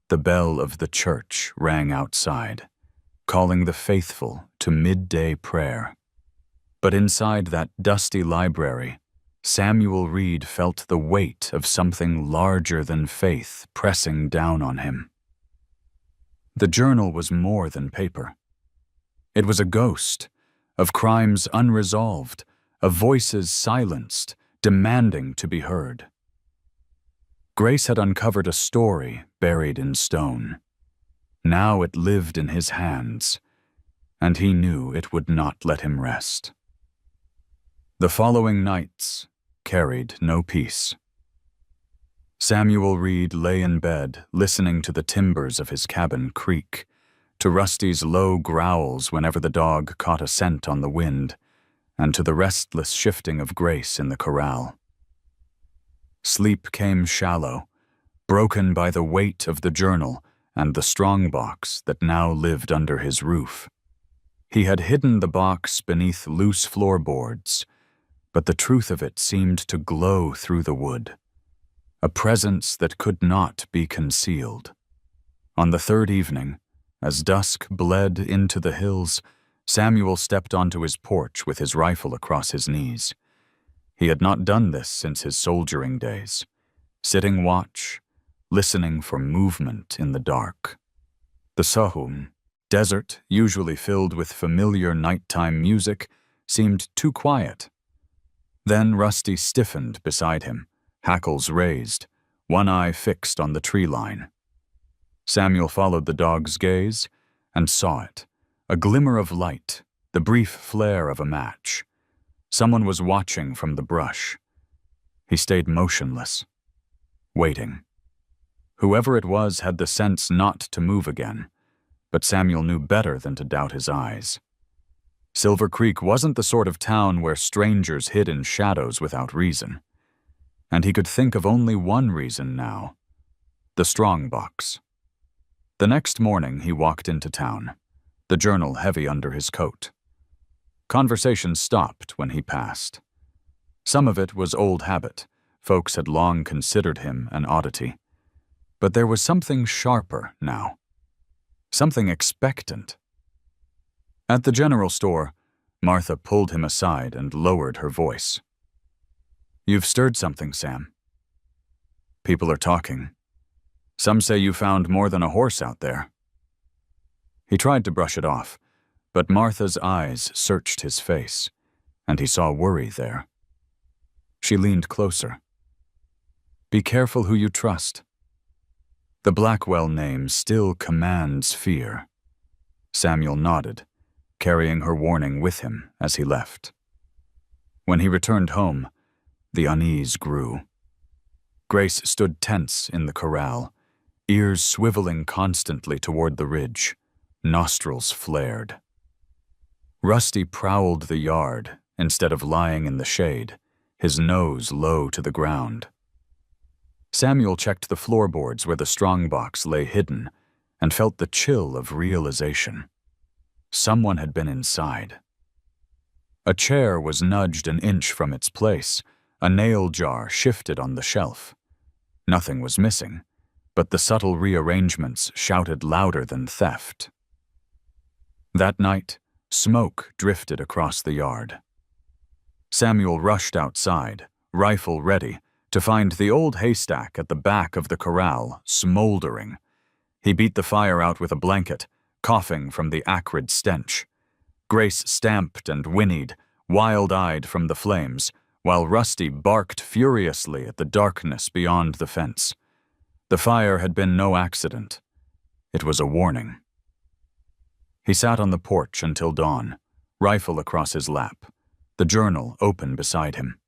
The bell of the church rang outside, calling the faithful to midday prayer. But inside that dusty library, Samuel Reed felt the weight of something larger than faith pressing down on him. The journal was more than paper. It was a ghost, of crimes unresolved, of voices silenced, demanding to be heard. Grace had uncovered a story buried in stone. Now it lived in his hands, and he knew it would not let him rest. The following nights carried no peace. Samuel Reed lay in bed, listening to the timbers of his cabin creak, to Rusty's low growls whenever the dog caught a scent on the wind, and to the restless shifting of Grace in the corral. Sleep came shallow, broken by the weight of the journal and the strongbox that now lived under his roof. He had hidden the box beneath loose floorboards, but the truth of it seemed to glow through the wood, a presence that could not be concealed. On the third evening, as dusk bled into the hills, Samuel stepped onto his porch with his rifle across his knees. He had not done this since his soldiering days, sitting watch, listening for movement in the dark. The Sahum, desert usually filled with familiar nighttime music, seemed too quiet. Then Rusty stiffened beside him, hackles raised, one eye fixed on the tree line. Samuel followed the dog's gaze and saw it, A glimmer of light, the brief flare of a match. Someone was watching from the brush. He stayed motionless, waiting. Whoever it was had the sense not to move again, but Samuel knew better than to doubt his eyes. Silver Creek wasn't the sort of town where strangers hid in shadows without reason. And he could think of only one reason now: the strongbox. The next morning he walked into town, the journal heavy under his coat. Conversation stopped when he passed. Some of it was old habit. Folks had long considered him an oddity. But there was something sharper now. Something expectant. At the general store, Martha pulled him aside and lowered her voice. "You've stirred something, Sam. People are talking. Some say you found more than a horse out there." He tried to brush it off, but Martha's eyes searched his face, and he saw worry there. She leaned closer. "Be careful who you trust. The Blackwell name still commands fear." Samuel nodded, carrying her warning with him as he left. When he returned home, the unease grew. Grace stood tense in the corral, ears swiveling constantly toward the ridge, nostrils flared. Rusty prowled the yard instead of lying in the shade, his nose low to the ground. Samuel checked the floorboards where the strongbox lay hidden and felt the chill of realization. Someone had been inside. A chair was nudged an inch from its place, a nail jar shifted on the shelf. Nothing was missing, but the subtle rearrangements shouted louder than theft. That night, smoke drifted across the yard. Samuel rushed outside, rifle ready, to find the old haystack at the back of the corral smoldering. He beat the fire out with a blanket, coughing from the acrid stench. Grace stamped and whinnied, wild-eyed from the flames, while Rusty barked furiously at the darkness beyond the fence. The fire had been no accident. It was a warning. He sat on the porch until dawn, rifle across his lap, the journal open beside him.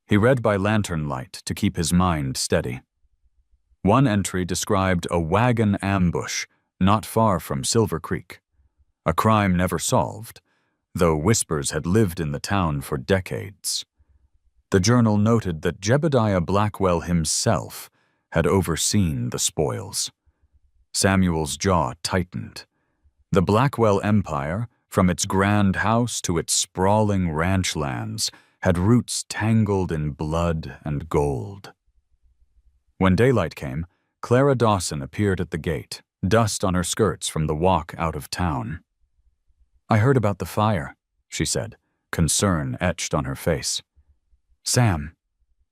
He read by lantern light to keep his mind steady. One entry described a wagon ambush not far from Silver Creek, a crime never solved, though whispers had lived in the town for decades. The journal noted that Jebediah Blackwell himself had overseen the spoils. Samuel's jaw tightened. The Blackwell Empire, from its grand house to its sprawling ranch lands, had roots tangled in blood and gold. When daylight came, Clara Dawson appeared at the gate, dust on her skirts from the walk out of town. "I heard about the fire," she said, concern etched on her face. "Sam,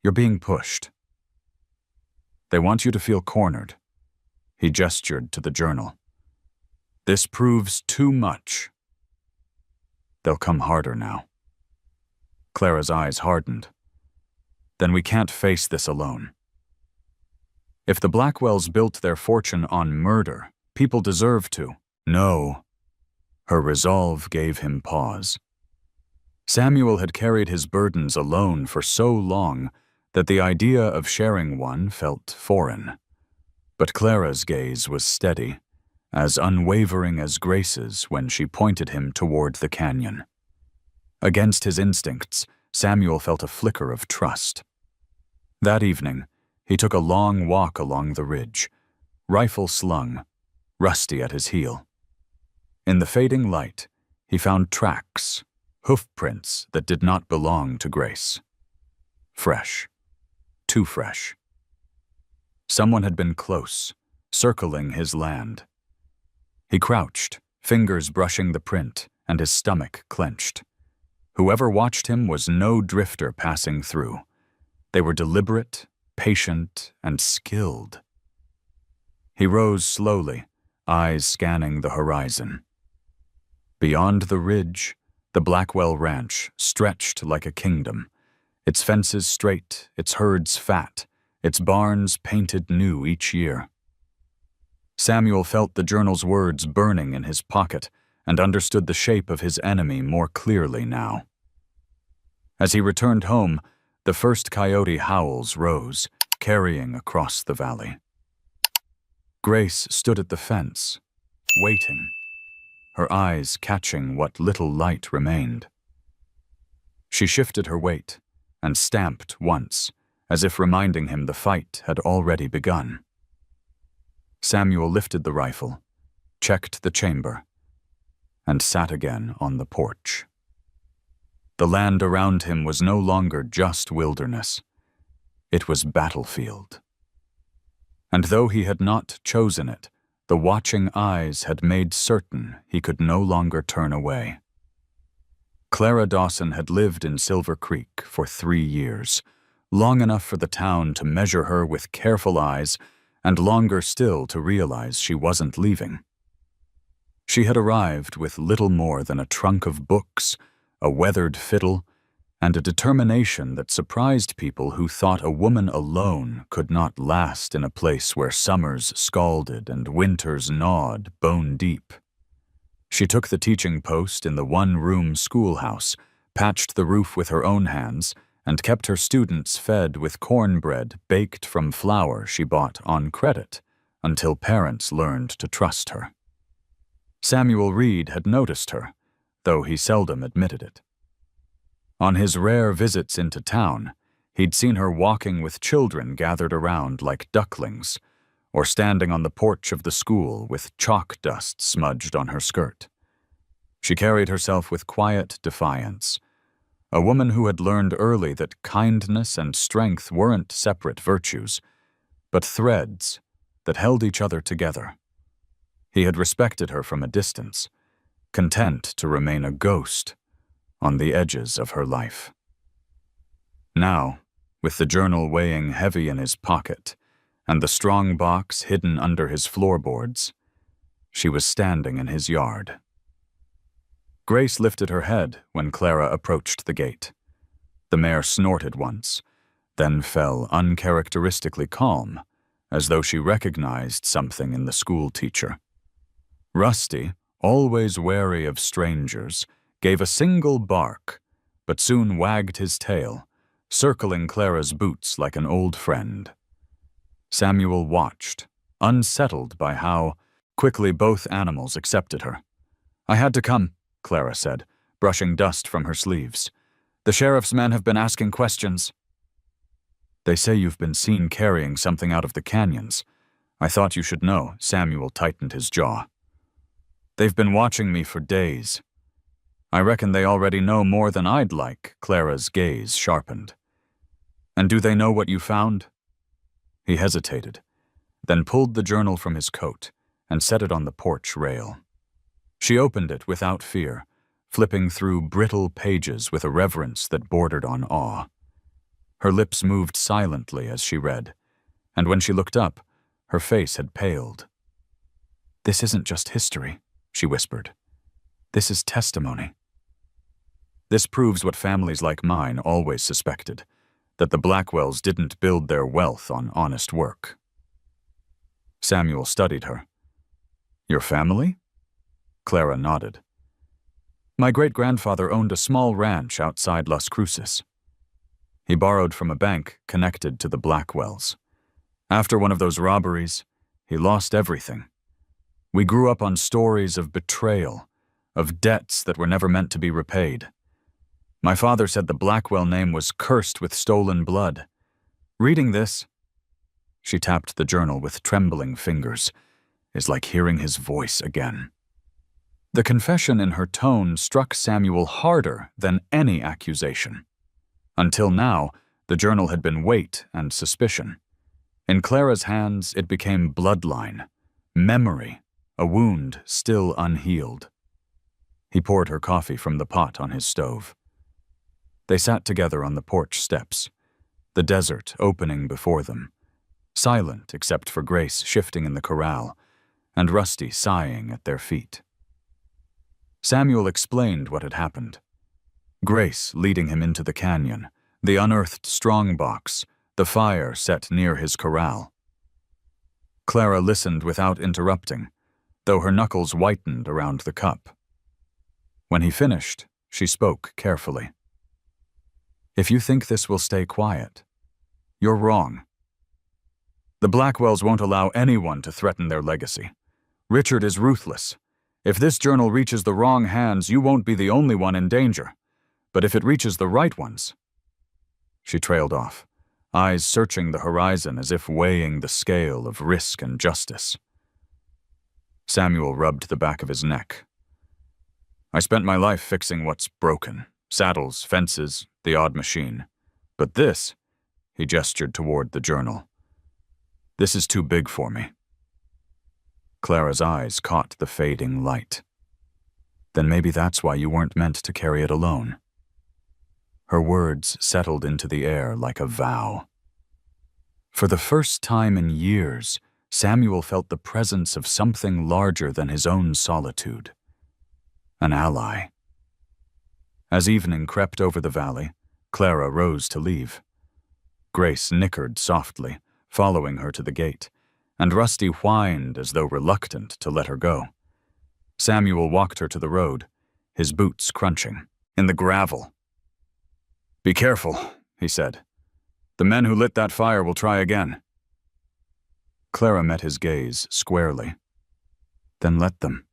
you're being pushed. They want you to feel cornered." He gestured to the journal. "This proves too much. They'll come harder now." Clara's eyes hardened. "Then we can't face this alone. If the Blackwells built their fortune on murder, people deserve to." "No." Her resolve gave him pause. Samuel had carried his burdens alone for so long that the idea of sharing one felt foreign. But Clara's gaze was steady, as unwavering as Grace's when she pointed him toward the canyon. Against his instincts, Samuel felt a flicker of trust. That evening, he took a long walk along the ridge, rifle slung, Rusty at his heel. In the fading light, he found tracks, hoof prints that did not belong to Grace. Fresh. Too fresh. Someone had been close, circling his land. He crouched, fingers brushing the print, and his stomach clenched. Whoever watched him was no drifter passing through. They were deliberate, patient, and skilled. He rose slowly, eyes scanning the horizon. Beyond the ridge, the Blackwell Ranch stretched like a kingdom, its fences straight, its herds fat, its barns painted new each year. Samuel felt the journal's words burning in his pocket and understood the shape of his enemy more clearly now. As he returned home, the first coyote howls rose, carrying across the valley. Grace stood at the fence, waiting, her eyes catching what little light remained. She shifted her weight and stamped once, as if reminding him the fight had already begun. Samuel lifted the rifle, checked the chamber, and sat again on the porch. The land around him was no longer just wilderness. It was battlefield. And though he had not chosen it, the watching eyes had made certain he could no longer turn away. Clara Dawson had lived in Silver Creek for 3 years, long enough for the town to measure her with careful eyes, and longer still to realize she wasn't leaving. She had arrived with little more than a trunk of books, a weathered fiddle, and a determination that surprised people who thought a woman alone could not last in a place where summers scalded and winters gnawed bone deep. She took the teaching post in the one-room schoolhouse, patched the roof with her own hands, and kept her students fed with cornbread baked from flour she bought on credit, until parents learned to trust her. Samuel Reed had noticed her, though he seldom admitted it. On his rare visits into town, he'd seen her walking with children gathered around like ducklings, or standing on the porch of the school with chalk dust smudged on her skirt. She carried herself with quiet defiance, a woman who had learned early that kindness and strength weren't separate virtues, but threads that held each other together. He had respected her from a distance, content to remain a ghost on the edges of her life. Now, with the journal weighing heavy in his pocket and the strong box hidden under his floorboards, she was standing in his yard. Grace lifted her head when Clara approached the gate. The mare snorted once, then fell uncharacteristically calm, as though she recognized something in the school teacher. Rusty, always wary of strangers, gave a single bark, but soon wagged his tail, circling Clara's boots like an old friend. Samuel watched, unsettled by how quickly both animals accepted her. "I had to come," Clara said, brushing dust from her sleeves. "The sheriff's men have been asking questions." "They say you've been seen carrying something out of the canyons. I thought you should know." Samuel tightened his jaw. "They've been watching me for days. I reckon they already know more than I'd like." Clara's gaze sharpened. "And do they know what you found?" He hesitated, then pulled the journal from his coat and set it on the porch rail. She opened it without fear, flipping through brittle pages with a reverence that bordered on awe. Her lips moved silently as she read, and when she looked up, her face had paled. "This isn't just history," she whispered. "This is testimony." This proves what families like mine always suspected, that the Blackwells didn't build their wealth on honest work. Samuel studied her. "Your family?" Clara nodded. "My great-grandfather owned a small ranch outside Las Cruces. He borrowed from a bank connected to the Blackwells. After one of those robberies, he lost everything. We grew up on stories of betrayal, of debts that were never meant to be repaid. My father said the Blackwell name was cursed with stolen blood. Reading this," she tapped the journal with trembling fingers, "is like hearing his voice again." The confession in her tone struck Samuel harder than any accusation. Until now, the journal had been weight and suspicion. In Clara's hands, it became bloodline, memory, a wound still unhealed. He poured her coffee from the pot on his stove. They sat together on the porch steps, the desert opening before them, silent except for Grace shifting in the corral, and Rusty sighing at their feet. Samuel explained what had happened. Grace leading him into the canyon, the unearthed strongbox, the fire set near his corral. Clara listened without interrupting, though her knuckles whitened around the cup. When he finished, she spoke carefully. "If you think this will stay quiet, you're wrong. The Blackwells won't allow anyone to threaten their legacy. Richard is ruthless. If this journal reaches the wrong hands, you won't be the only one in danger. But if it reaches the right ones—" She trailed off, eyes searching the horizon as if weighing the scale of risk and justice. Samuel rubbed the back of his neck. "I spent my life fixing what's broken. Saddles, fences, the odd machine. But this," he gestured toward the journal, "this is too big for me." Clara's eyes caught the fading light. "Then maybe that's why you weren't meant to carry it alone." Her words settled into the air like a vow. For the first time in years, Samuel felt the presence of something larger than his own solitude. An ally. As evening crept over the valley, Clara rose to leave. Grace nickered softly, following her to the gate, and Rusty whined as though reluctant to let her go. Samuel walked her to the road, his boots crunching, in the gravel. "Be careful," he said. "The men who lit that fire will try again." Clara met his gaze squarely. "Then let them.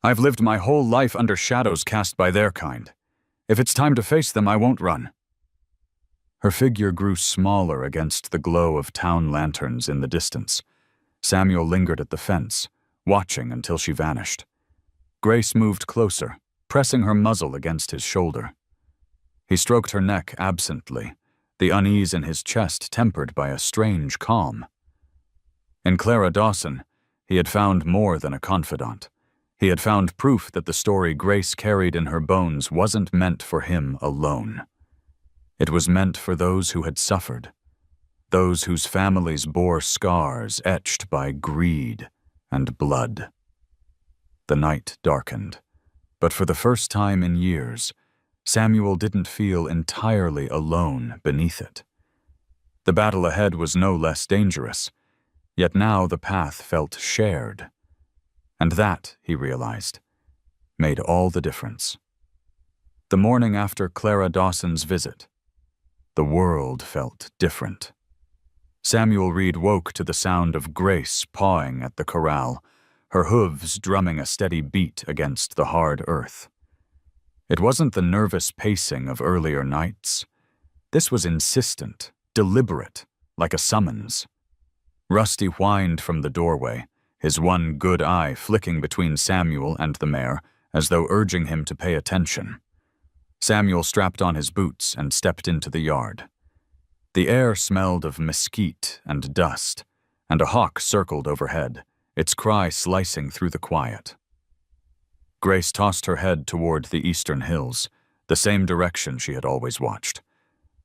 I've lived my whole life under shadows cast by their kind. If it's time to face them, I won't run." Her figure grew smaller against the glow of town lanterns in the distance. Samuel lingered at the fence, watching until she vanished. Grace moved closer, pressing her muzzle against his shoulder. He stroked her neck absently, the unease in his chest tempered by a strange calm. In Clara Dawson, he had found more than a confidant. He had found proof that the story Grace carried in her bones wasn't meant for him alone. It was meant for those who had suffered, those whose families bore scars etched by greed and blood. The night darkened, but for the first time in years, Samuel didn't feel entirely alone beneath it. The battle ahead was no less dangerous, yet now the path felt shared. And that, he realized, made all the difference. The morning after Clara Dawson's visit, the world felt different. Samuel Reed woke to the sound of Grace pawing at the corral, her hooves drumming a steady beat against the hard earth. It wasn't the nervous pacing of earlier nights. This was insistent, deliberate, like a summons. Rusty whined from the doorway, his one good eye flicking between Samuel and the mare as though urging him to pay attention. Samuel strapped on his boots and stepped into the yard. The air smelled of mesquite and dust, and a hawk circled overhead, its cry slicing through the quiet. Grace tossed her head toward the eastern hills, the same direction she had always watched.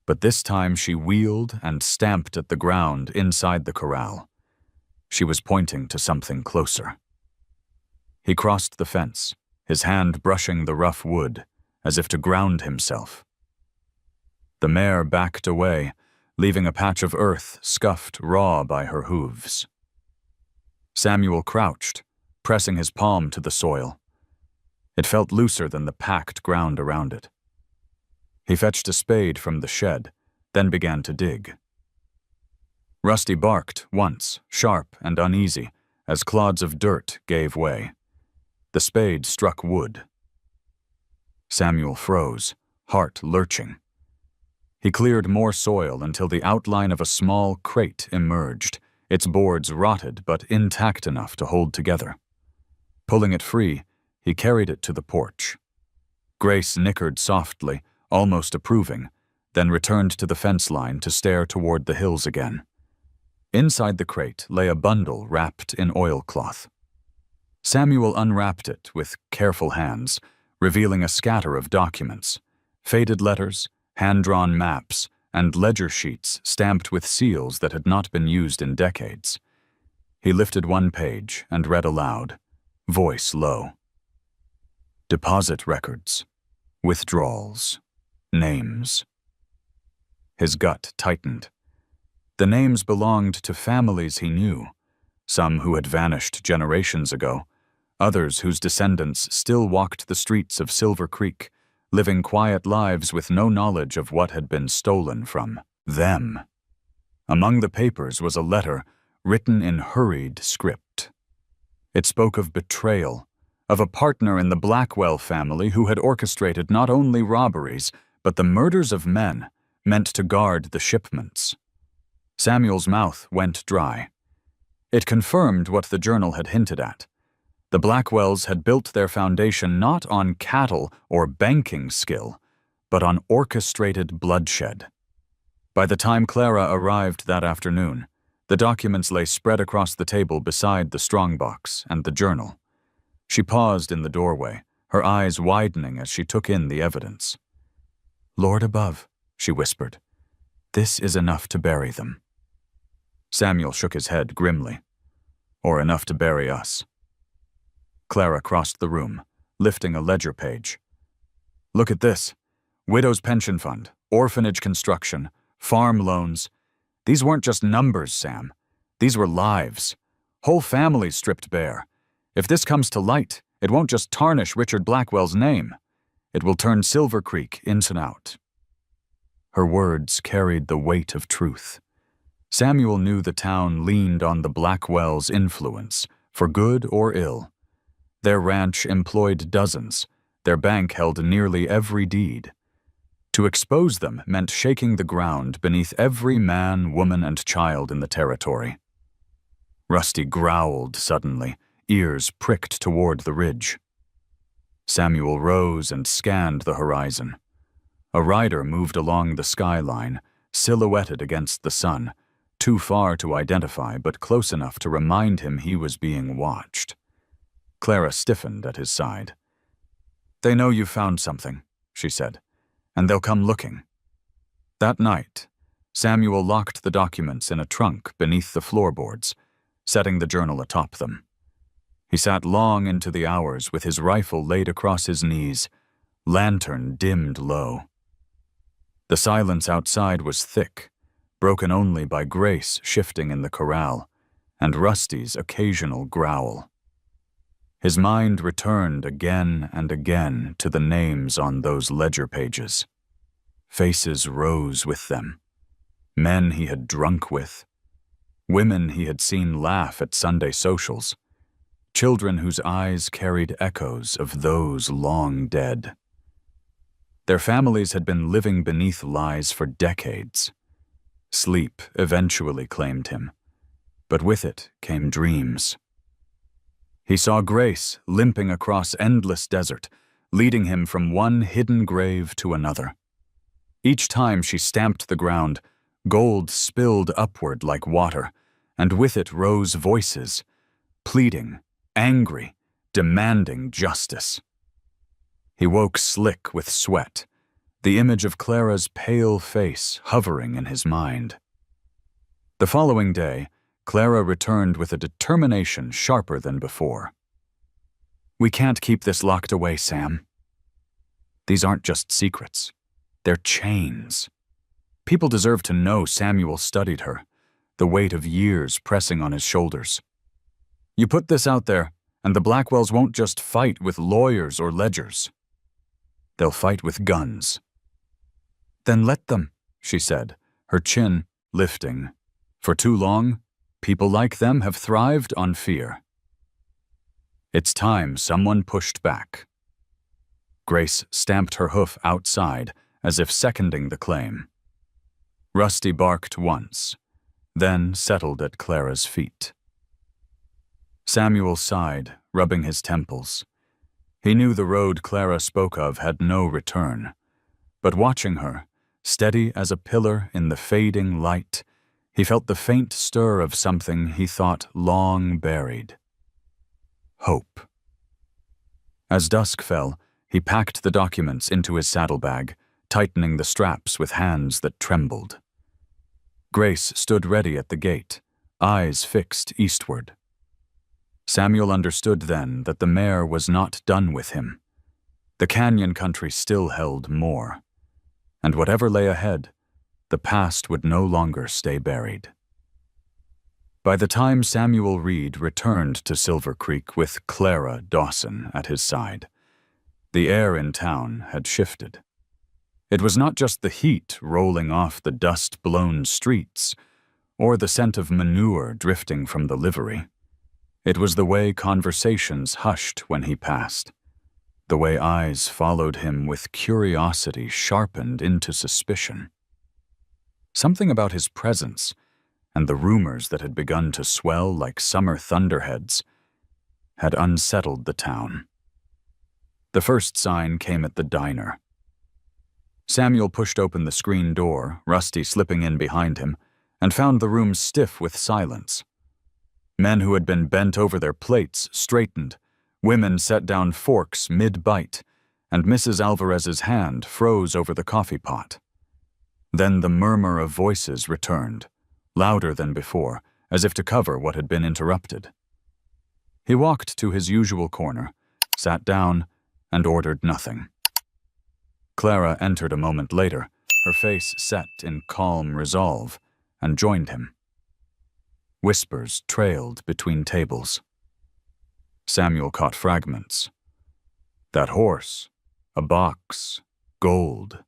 But this time she wheeled and stamped at the ground inside the corral. She was pointing to something closer. He crossed the fence, his hand brushing the rough wood, as if to ground himself. The mare backed away, leaving a patch of earth scuffed raw by her hooves. Samuel crouched, pressing his palm to the soil. It felt looser than the packed ground around it. He fetched a spade from the shed, then began to dig. Rusty barked once, sharp and uneasy, as clods of dirt gave way. The spade struck wood. Samuel froze, heart lurching. He cleared more soil until the outline of a small crate emerged, its boards rotted but intact enough to hold together. Pulling it free, he carried it to the porch. Grace nickered softly, almost approving, then returned to the fence line to stare toward the hills again. Inside the crate lay a bundle wrapped in oilcloth. Samuel unwrapped it with careful hands, revealing a scatter of documents, faded letters, hand-drawn maps, and ledger sheets stamped with seals that had not been used in decades. He lifted one page and read aloud, voice low. Deposit records, withdrawals, names. His gut tightened. The names belonged to families he knew, some who had vanished generations ago, others whose descendants still walked the streets of Silver Creek, living quiet lives with no knowledge of what had been stolen from them. Among the papers was a letter written in hurried script. It spoke of betrayal, of a partner in the Blackwell family who had orchestrated not only robberies, but the murders of men meant to guard the shipments. Samuel's mouth went dry. It confirmed what the journal had hinted at. The Blackwells had built their foundation not on cattle or banking skill, but on orchestrated bloodshed. By the time Clara arrived that afternoon, the documents lay spread across the table beside the strongbox and the journal. She paused in the doorway, her eyes widening as she took in the evidence. "Lord above," she whispered, "this is enough to bury them." Samuel shook his head grimly. "Or enough to bury us." Clara crossed the room, lifting a ledger page. "Look at this. Widow's Pension Fund, orphanage construction, farm loans. These weren't just numbers, Sam. These were lives. Whole families stripped bare. If this comes to light, it won't just tarnish Richard Blackwell's name. It will turn Silver Creek inside out." Her words carried the weight of truth. Samuel knew the town leaned on the Blackwells' influence, for good or ill. Their ranch employed dozens. Their bank held nearly every deed. To expose them meant shaking the ground beneath every man, woman, and child in the territory. Rusty growled suddenly, ears pricked toward the ridge. Samuel rose and scanned the horizon. A rider moved along the skyline, silhouetted against the sun, too far to identify but close enough to remind him he was being watched. Clara stiffened at his side. "They know you found something," she said, "and they'll come looking." That night, Samuel locked the documents in a trunk beneath the floorboards, setting the journal atop them. He sat long into the hours with his rifle laid across his knees, lantern dimmed low. The silence outside was thick, broken only by Grace shifting in the corral and Rusty's occasional growl. His mind returned again and again to the names on those ledger pages. Faces rose with them. Men he had drunk with. Women he had seen laugh at Sunday socials. Children whose eyes carried echoes of those long dead. Their families had been living beneath lies for decades. Sleep eventually claimed him, but with it came dreams. He saw Grace limping across endless desert, leading him from one hidden grave to another. Each time she stamped the ground, gold spilled upward like water, and with it rose voices, pleading, angry, demanding justice. He woke slick with sweat, the image of Clara's pale face hovering in his mind. The following day, Clara returned with a determination sharper than before. "We can't keep this locked away, Sam. These aren't just secrets. They're chains. People deserve to know Samuel studied her, the weight of years pressing on his shoulders. You put this out there, and the Blackwells won't just fight with lawyers or ledgers. They'll fight with guns." "Then let them," she said, her chin lifting. "For too long, people like them have thrived on fear." It's time someone pushed back. Grace stamped her hoof outside, as if seconding the claim. Rusty barked once, then settled at Clara's feet. Samuel sighed, rubbing his temples. He knew the road Clara spoke of had no return, but watching her, steady as a pillar in the fading light, he felt the faint stir of something he thought long buried. Hope. As dusk fell, he packed the documents into his saddlebag, tightening the straps with hands that trembled. Grace stood ready at the gate, eyes fixed eastward. Samuel understood then that the mare was not done with him. The canyon country still held more, and whatever lay ahead, the past would no longer stay buried. By the time Samuel Reed returned to Silver Creek with Clara Dawson at his side, the air in town had shifted. It was not just the heat rolling off the dust-blown streets, or the scent of manure drifting from the livery. It was the way conversations hushed when he passed, the way eyes followed him with curiosity sharpened into suspicion. Something about his presence, and the rumors that had begun to swell like summer thunderheads, had unsettled the town. The first sign came at the diner. Samuel pushed open the screen door, Rusty slipping in behind him, and found the room stiff with silence. Men who had been bent over their plates straightened, women set down forks mid-bite, and Mrs. Alvarez's hand froze over the coffee pot. Then the murmur of voices returned, louder than before, as if to cover what had been interrupted. He walked to his usual corner, sat down, and ordered nothing. Clara entered a moment later, her face set in calm resolve, and joined him. Whispers trailed between tables. Samuel caught fragments. That horse, a box, gold.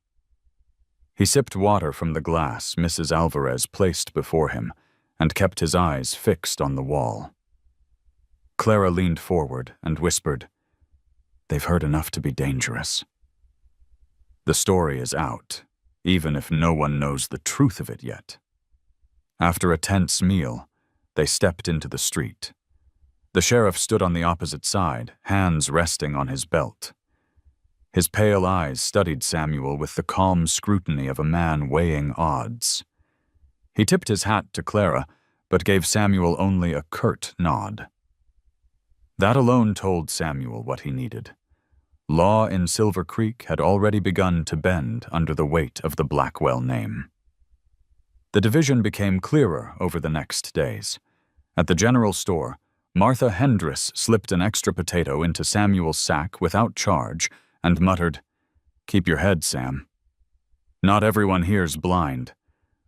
He sipped water from the glass Mrs. Alvarez placed before him and kept his eyes fixed on the wall. Clara leaned forward and whispered, "They've heard enough to be dangerous. The story is out, even if no one knows the truth of it yet." After a tense meal, they stepped into the street. The sheriff stood on the opposite side, hands resting on his belt. His pale eyes studied Samuel with the calm scrutiny of a man weighing odds. He tipped his hat to Clara, but gave Samuel only a curt nod. That alone told Samuel what he needed. Law in Silver Creek had already begun to bend under the weight of the Blackwell name. The division became clearer over the next days. At the general store, Martha Hendress slipped an extra potato into Samuel's sack without charge and muttered, "Keep your head, Sam." Not everyone here's blind,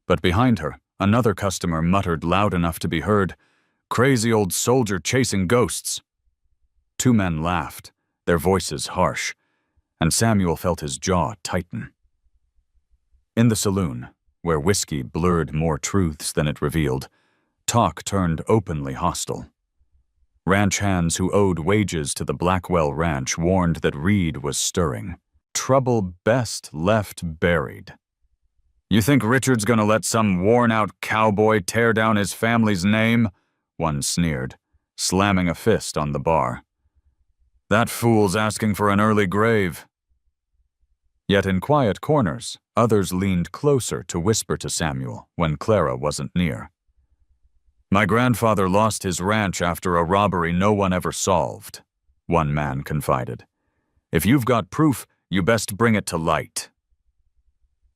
but behind her, another customer muttered loud enough to be heard, "Crazy old soldier chasing ghosts." Two men laughed, their voices harsh, and Samuel felt his jaw tighten. In the saloon, where whiskey blurred more truths than it revealed, talk turned openly hostile. Ranch hands who owed wages to the Blackwell Ranch warned that Reed was stirring. Trouble best left buried. "You think Richard's gonna let some worn-out cowboy tear down his family's name?" one sneered, slamming a fist on the bar. "That fool's asking for an early grave." Yet in quiet corners, others leaned closer to whisper to Samuel when Clara wasn't near. "My grandfather lost his ranch after a robbery no one ever solved," one man confided. "If you've got proof, you best bring it to light."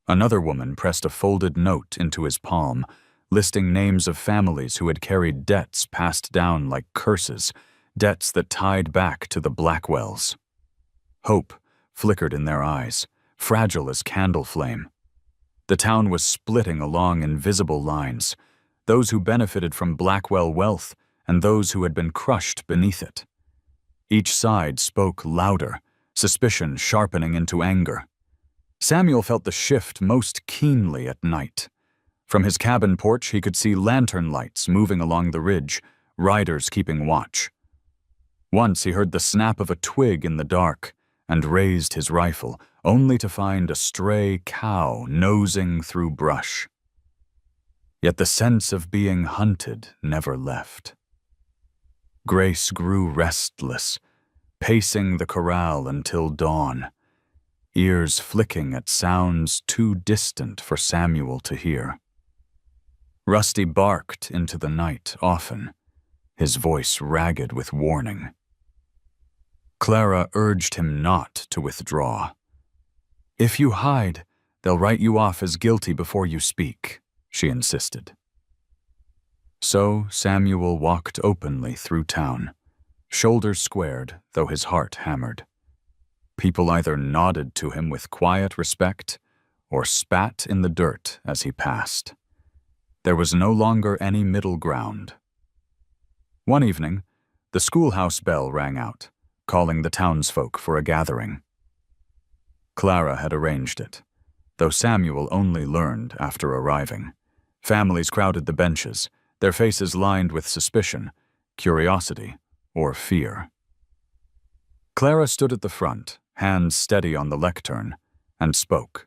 Another woman pressed a folded note into his palm, listing names of families who had carried debts passed down like curses, debts that tied back to the Blackwells. Hope flickered in their eyes, fragile as candle flame. The town was splitting along invisible lines, those who benefited from Blackwell wealth and those who had been crushed beneath it. Each side spoke louder, suspicion sharpening into anger. Samuel felt the shift most keenly at night. From his cabin porch, he could see lantern lights moving along the ridge, riders keeping watch. Once he heard the snap of a twig in the dark and raised his rifle, only to find a stray cow nosing through brush. Yet the sense of being hunted never left. Grace grew restless, pacing the corral until dawn, ears flicking at sounds too distant for Samuel to hear. Rusty barked into the night often, his voice ragged with warning. Clara urged him not to withdraw. "If you hide, they'll write you off as guilty before you speak," she insisted. So Samuel walked openly through town, shoulders squared, though his heart hammered. People either nodded to him with quiet respect or spat in the dirt as he passed. There was no longer any middle ground, One evening, the schoolhouse bell rang out, calling the townsfolk for a gathering. Clara had arranged it, though Samuel only learned after arriving. Families crowded the benches, their faces lined with suspicion, curiosity, or fear. Clara stood at the front, hands steady on the lectern, and spoke.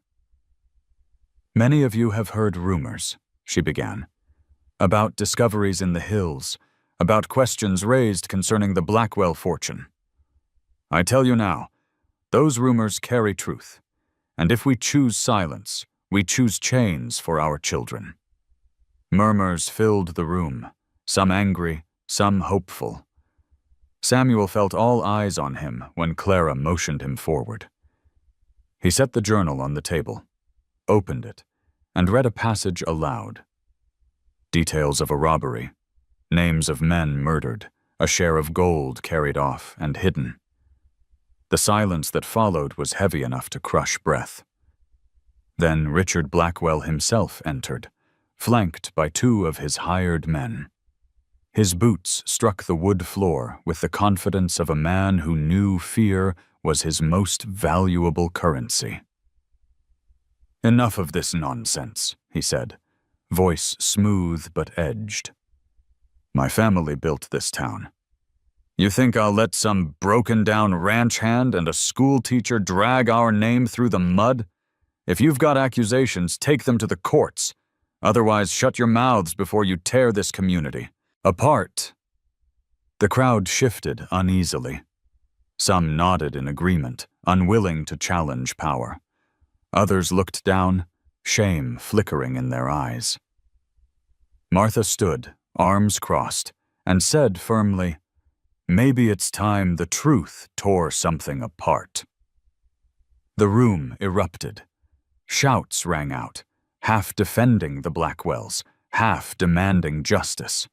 "Many of you have heard rumors," she began, "about discoveries in the hills, about questions raised concerning the Blackwell fortune. I tell you now, those rumors carry truth, and if we choose silence, we choose chains for our children." Murmurs filled the room, some angry, some hopeful. Samuel felt all eyes on him when Clara motioned him forward. He set the journal on the table, opened it, and read a passage aloud. Details of a robbery, names of men murdered, a share of gold carried off and hidden. The silence that followed was heavy enough to crush breath. Then Richard Blackwell himself entered, flanked by two of his hired men. His boots struck the wood floor with the confidence of a man who knew fear was his most valuable currency. "Enough of this nonsense," he said, voice smooth but edged. "My family built this town. You think I'll let some broken-down ranch hand and a school teacher drag our name through the mud? If you've got accusations, take them to the courts. Otherwise, shut your mouths before you tear this community apart." The crowd shifted uneasily. Some nodded in agreement, unwilling to challenge power. Others looked down, shame flickering in their eyes. Martha stood, arms crossed, and said firmly, "Maybe it's time the truth tore something apart." The room erupted. Shouts rang out, half defending the Blackwells, half demanding justice.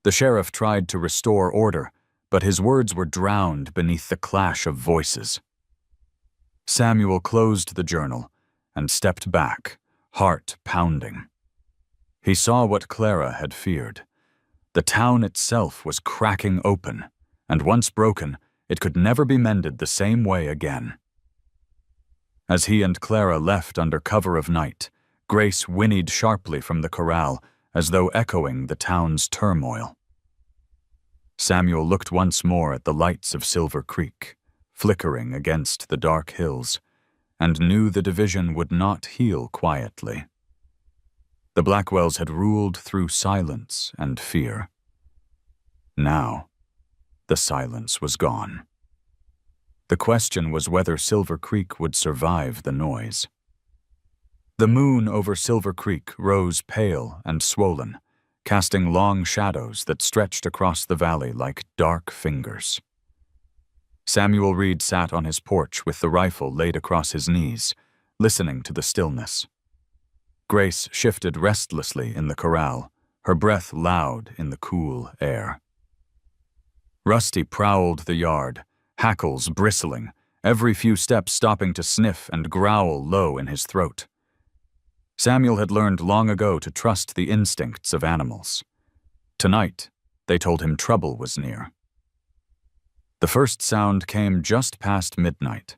The sheriff tried to restore order, but his words were drowned beneath the clash of voices. Samuel closed the journal and stepped back, heart pounding. He saw what Clara had feared. The town itself was cracking open, and once broken, it could never be mended the same way again. As he and Clara left under cover of night, Grace whinnied sharply from the corral, as though echoing the town's turmoil. Samuel looked once more at the lights of Silver Creek, flickering against the dark hills, and knew the division would not heal quietly. The Blackwells had ruled through silence and fear. Now, the silence was gone. The question was whether Silver Creek would survive the noise. The moon over Silver Creek rose pale and swollen, casting long shadows that stretched across the valley like dark fingers. Samuel Reed sat on his porch with the rifle laid across his knees, listening to the stillness. Grace shifted restlessly in the corral, her breath loud in the cool air. Rusty prowled the yard, hackles bristling, every few steps stopping to sniff and growl low in his throat. Samuel had learned long ago to trust the instincts of animals. Tonight, they told him trouble was near. The first sound came just past midnight,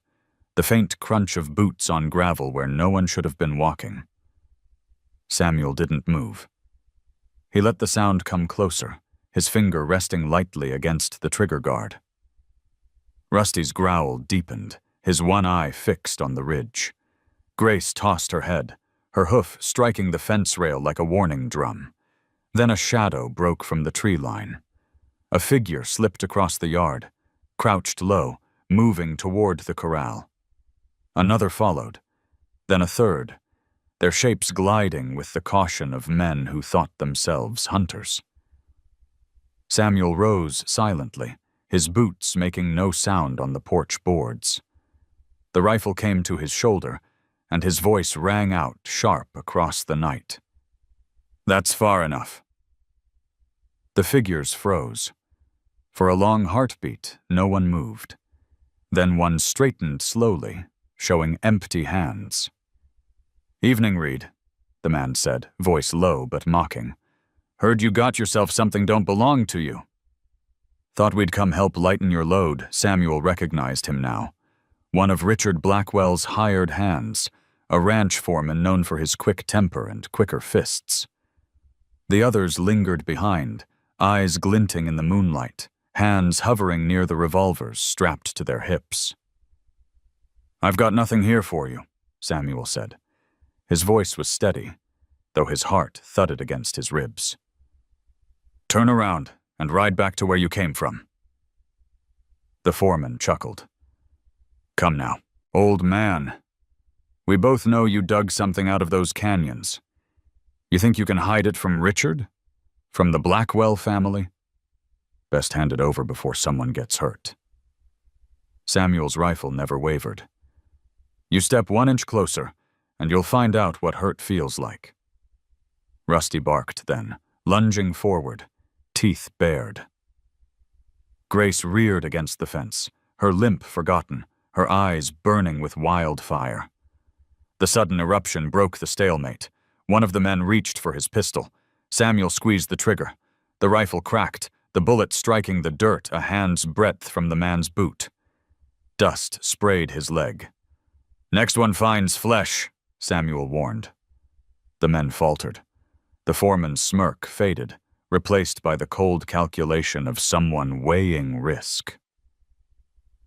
the faint crunch of boots on gravel where no one should have been walking. Samuel didn't move. He let the sound come closer, his finger resting lightly against the trigger guard. Rusty's growl deepened, his one eye fixed on the ridge. Grace tossed her head, her hoof striking the fence rail like a warning drum. Then a shadow broke from the tree line. A figure slipped across the yard, crouched low, moving toward the corral. Another followed, then a third, their shapes gliding with the caution of men who thought themselves hunters. Samuel rose silently, his boots making no sound on the porch boards. The rifle came to his shoulder, and his voice rang out sharp across the night. "That's far enough." The figures froze. For a long heartbeat, no one moved. Then one straightened slowly, showing empty hands. "Evening, Reed," the man said, voice low but mocking. "Heard you got yourself something don't belong to you. Thought we'd come help lighten your load. Samuel recognized him now. One of Richard Blackwell's hired hands, a ranch foreman known for his quick temper and quicker fists. The others lingered behind, eyes glinting in the moonlight, hands hovering near the revolvers strapped to their hips. "I've got nothing here for you," Samuel said. His voice was steady, though his heart thudded against his ribs. "Turn around and ride back to where you came from." The foreman chuckled. "Come now, old man. We both know you dug something out of those canyons. You think you can hide it from Richard? From the Blackwell family? Best hand it over before someone gets hurt." Samuel's rifle never wavered. "You step 1 inch closer, and you'll find out what hurt feels like." Rusty barked then, lunging forward, teeth bared. Grace reared against the fence, her limp forgotten, her eyes burning with wildfire. The sudden eruption broke the stalemate. One of the men reached for his pistol. Samuel squeezed the trigger. The rifle cracked, the bullet striking the dirt a hand's breadth from the man's boot. Dust sprayed his leg. "Next one finds flesh," Samuel warned. The men faltered. The foreman's smirk faded, replaced by the cold calculation of someone weighing risk.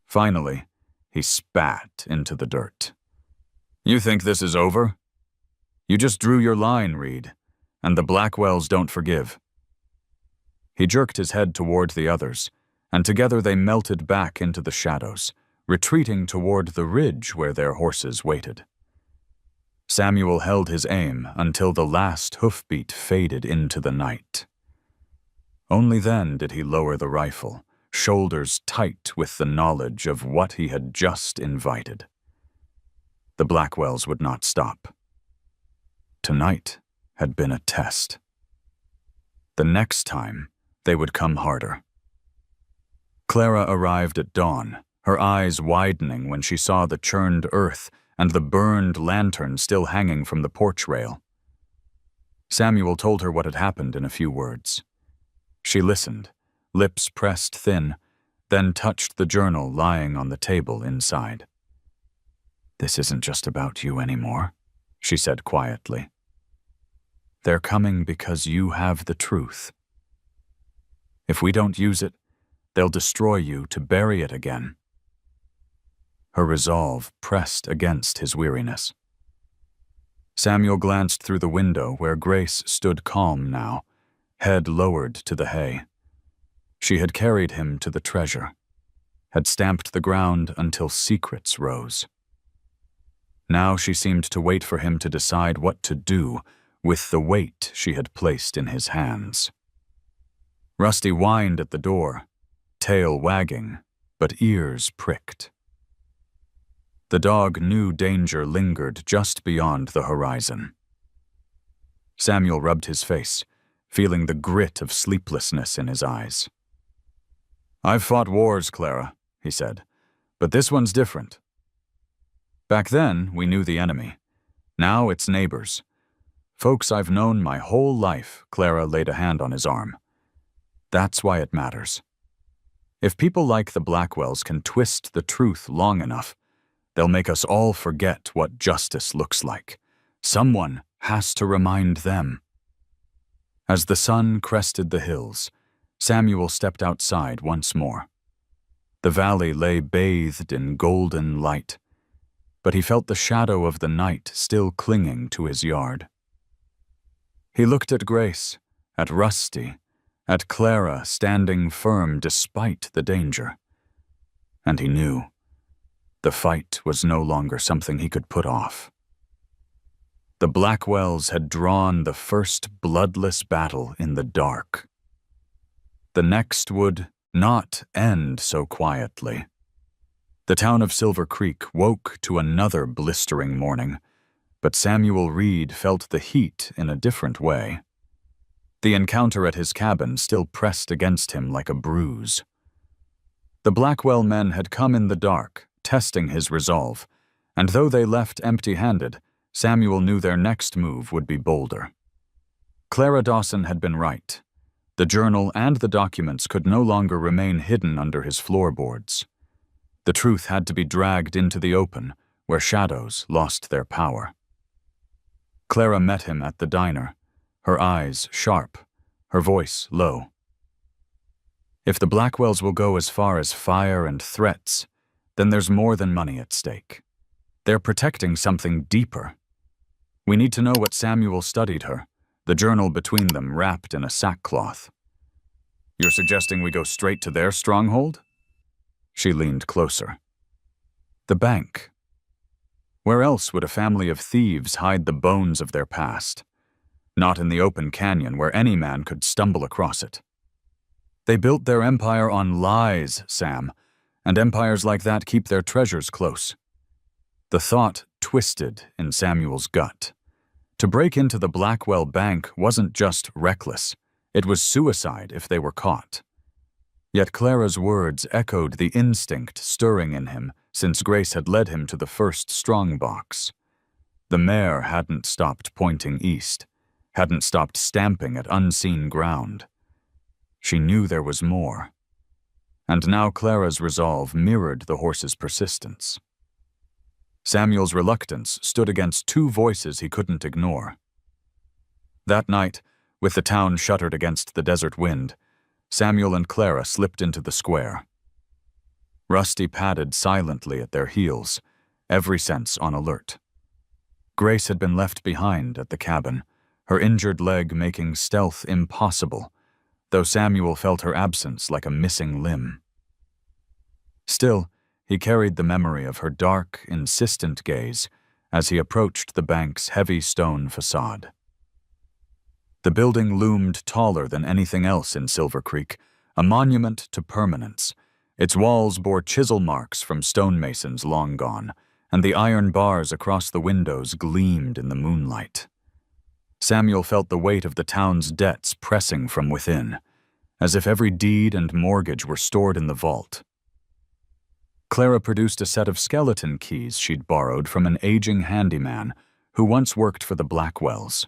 Finally, he spat into the dirt. "You think this is over? You just drew your line, Reed, and the Blackwells don't forgive." He jerked his head toward the others, and together they melted back into the shadows, retreating toward the ridge where their horses waited. Samuel held his aim until the last hoofbeat faded into the night. Only then did he lower the rifle, shoulders tight with the knowledge of what he had just invited. The Blackwells would not stop. Tonight had been a test. The next time, they would come harder. Clara arrived at dawn, her eyes widening when she saw the churned earth and the burned lantern still hanging from the porch rail. Samuel told her what had happened in a few words. She listened, lips pressed thin, then touched the journal lying on the table inside. "This isn't just about you anymore," she said quietly. "They're coming because you have the truth. If we don't use it, they'll destroy you to bury it again." Her resolve pressed against his weariness. Samuel glanced through the window where Grace stood calm now, head lowered to the hay. She had carried him to the treasure, had stamped the ground until secrets rose. Now she seemed to wait for him to decide what to do with the weight she had placed in his hands. Rusty whined at the door, tail wagging, but ears pricked. The dog knew danger lingered just beyond the horizon. Samuel rubbed his face, feeling the grit of sleeplessness in his eyes. "I've fought wars, Clara," he said, "but this one's different. Back then, we knew the enemy. Now it's neighbors. Folks I've known my whole life." Clara laid a hand on his arm. "That's why it matters. If people like the Blackwells can twist the truth long enough, they'll make us all forget what justice looks like. Someone has to remind them." As the sun crested the hills, Samuel stepped outside once more. The valley lay bathed in golden light, but he felt the shadow of the night still clinging to his yard. He looked at Grace, at Rusty, at Clara standing firm despite the danger, and he knew the fight was no longer something he could put off. The Blackwells had drawn the first bloodless battle in the dark. The next would not end so quietly. The town of Silver Creek woke to another blistering morning, but Samuel Reed felt the heat in a different way. The encounter at his cabin still pressed against him like a bruise. The Blackwell men had come in the dark, testing his resolve, and though they left empty-handed, Samuel knew their next move would be bolder. Clara Dawson had been right. The journal and the documents could no longer remain hidden under his floorboards. The truth had to be dragged into the open, where shadows lost their power. Clara met him at the diner, her eyes sharp, her voice low. If the Blackwells will go as far as fire and threats, then there's more than money at stake. They're protecting something deeper. We need to know what Samuel studied her, the journal between them wrapped in a sackcloth. You're suggesting we go straight to their stronghold? She leaned closer. The bank. Where else would a family of thieves hide the bones of their past? Not in the open canyon where any man could stumble across it. They built their empire on lies, Sam, and empires like that keep their treasures close. The thought twisted in Samuel's gut. To break into the Blackwell Bank wasn't just reckless, it was suicide if they were caught. Yet Clara's words echoed the instinct stirring in him since Grace had led him to the first strongbox. The mare hadn't stopped pointing east, hadn't stopped stamping at unseen ground. She knew there was more. And now Clara's resolve mirrored the horse's persistence. Samuel's reluctance stood against two voices he couldn't ignore. That night, with the town shuttered against the desert wind, Samuel and Clara slipped into the square. Rusty padded silently at their heels, every sense on alert. Grace had been left behind at the cabin, her injured leg making stealth impossible, though Samuel felt her absence like a missing limb. Still, he carried the memory of her dark, insistent gaze as he approached the bank's heavy stone facade. The building loomed taller than anything else in Silver Creek, a monument to permanence. Its walls bore chisel marks from stonemasons long gone, and the iron bars across the windows gleamed in the moonlight. Samuel felt the weight of the town's debts pressing from within, as if every deed and mortgage were stored in the vault. Clara produced a set of skeleton keys she'd borrowed from an aging handyman who once worked for the Blackwells.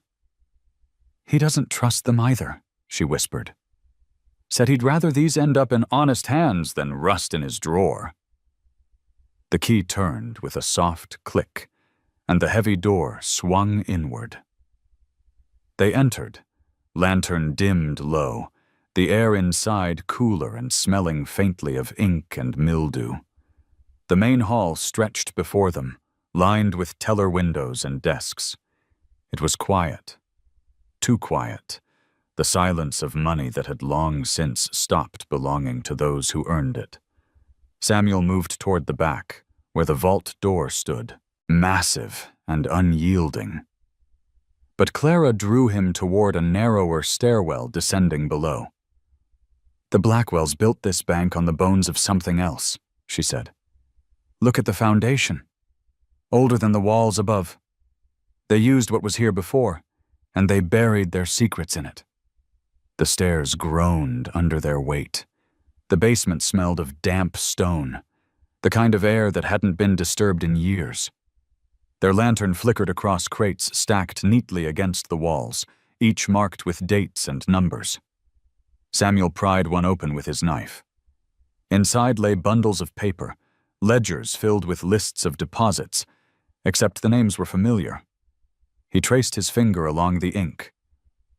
"He doesn't trust them either," she whispered. "Said he'd rather these end up in honest hands than rust in his drawer." The key turned with a soft click, and the heavy door swung inward. They entered, lantern dimmed low, the air inside cooler and smelling faintly of ink and mildew. The main hall stretched before them, lined with teller windows and desks. It was quiet. Too quiet, the silence of money that had long since stopped belonging to those who earned it. Samuel moved toward the back, where the vault door stood, massive and unyielding. But Clara drew him toward a narrower stairwell descending below. "The Blackwells built this bank on the bones of something else," she said. "Look at the foundation. Older than the walls above. They used what was here before, and they buried their secrets in it." The stairs groaned under their weight. The basement smelled of damp stone, the kind of air that hadn't been disturbed in years. Their lantern flickered across crates stacked neatly against the walls, each marked with dates and numbers. Samuel pried one open with his knife. Inside lay bundles of paper, ledgers filled with lists of deposits, except the names were familiar. He traced his finger along the ink.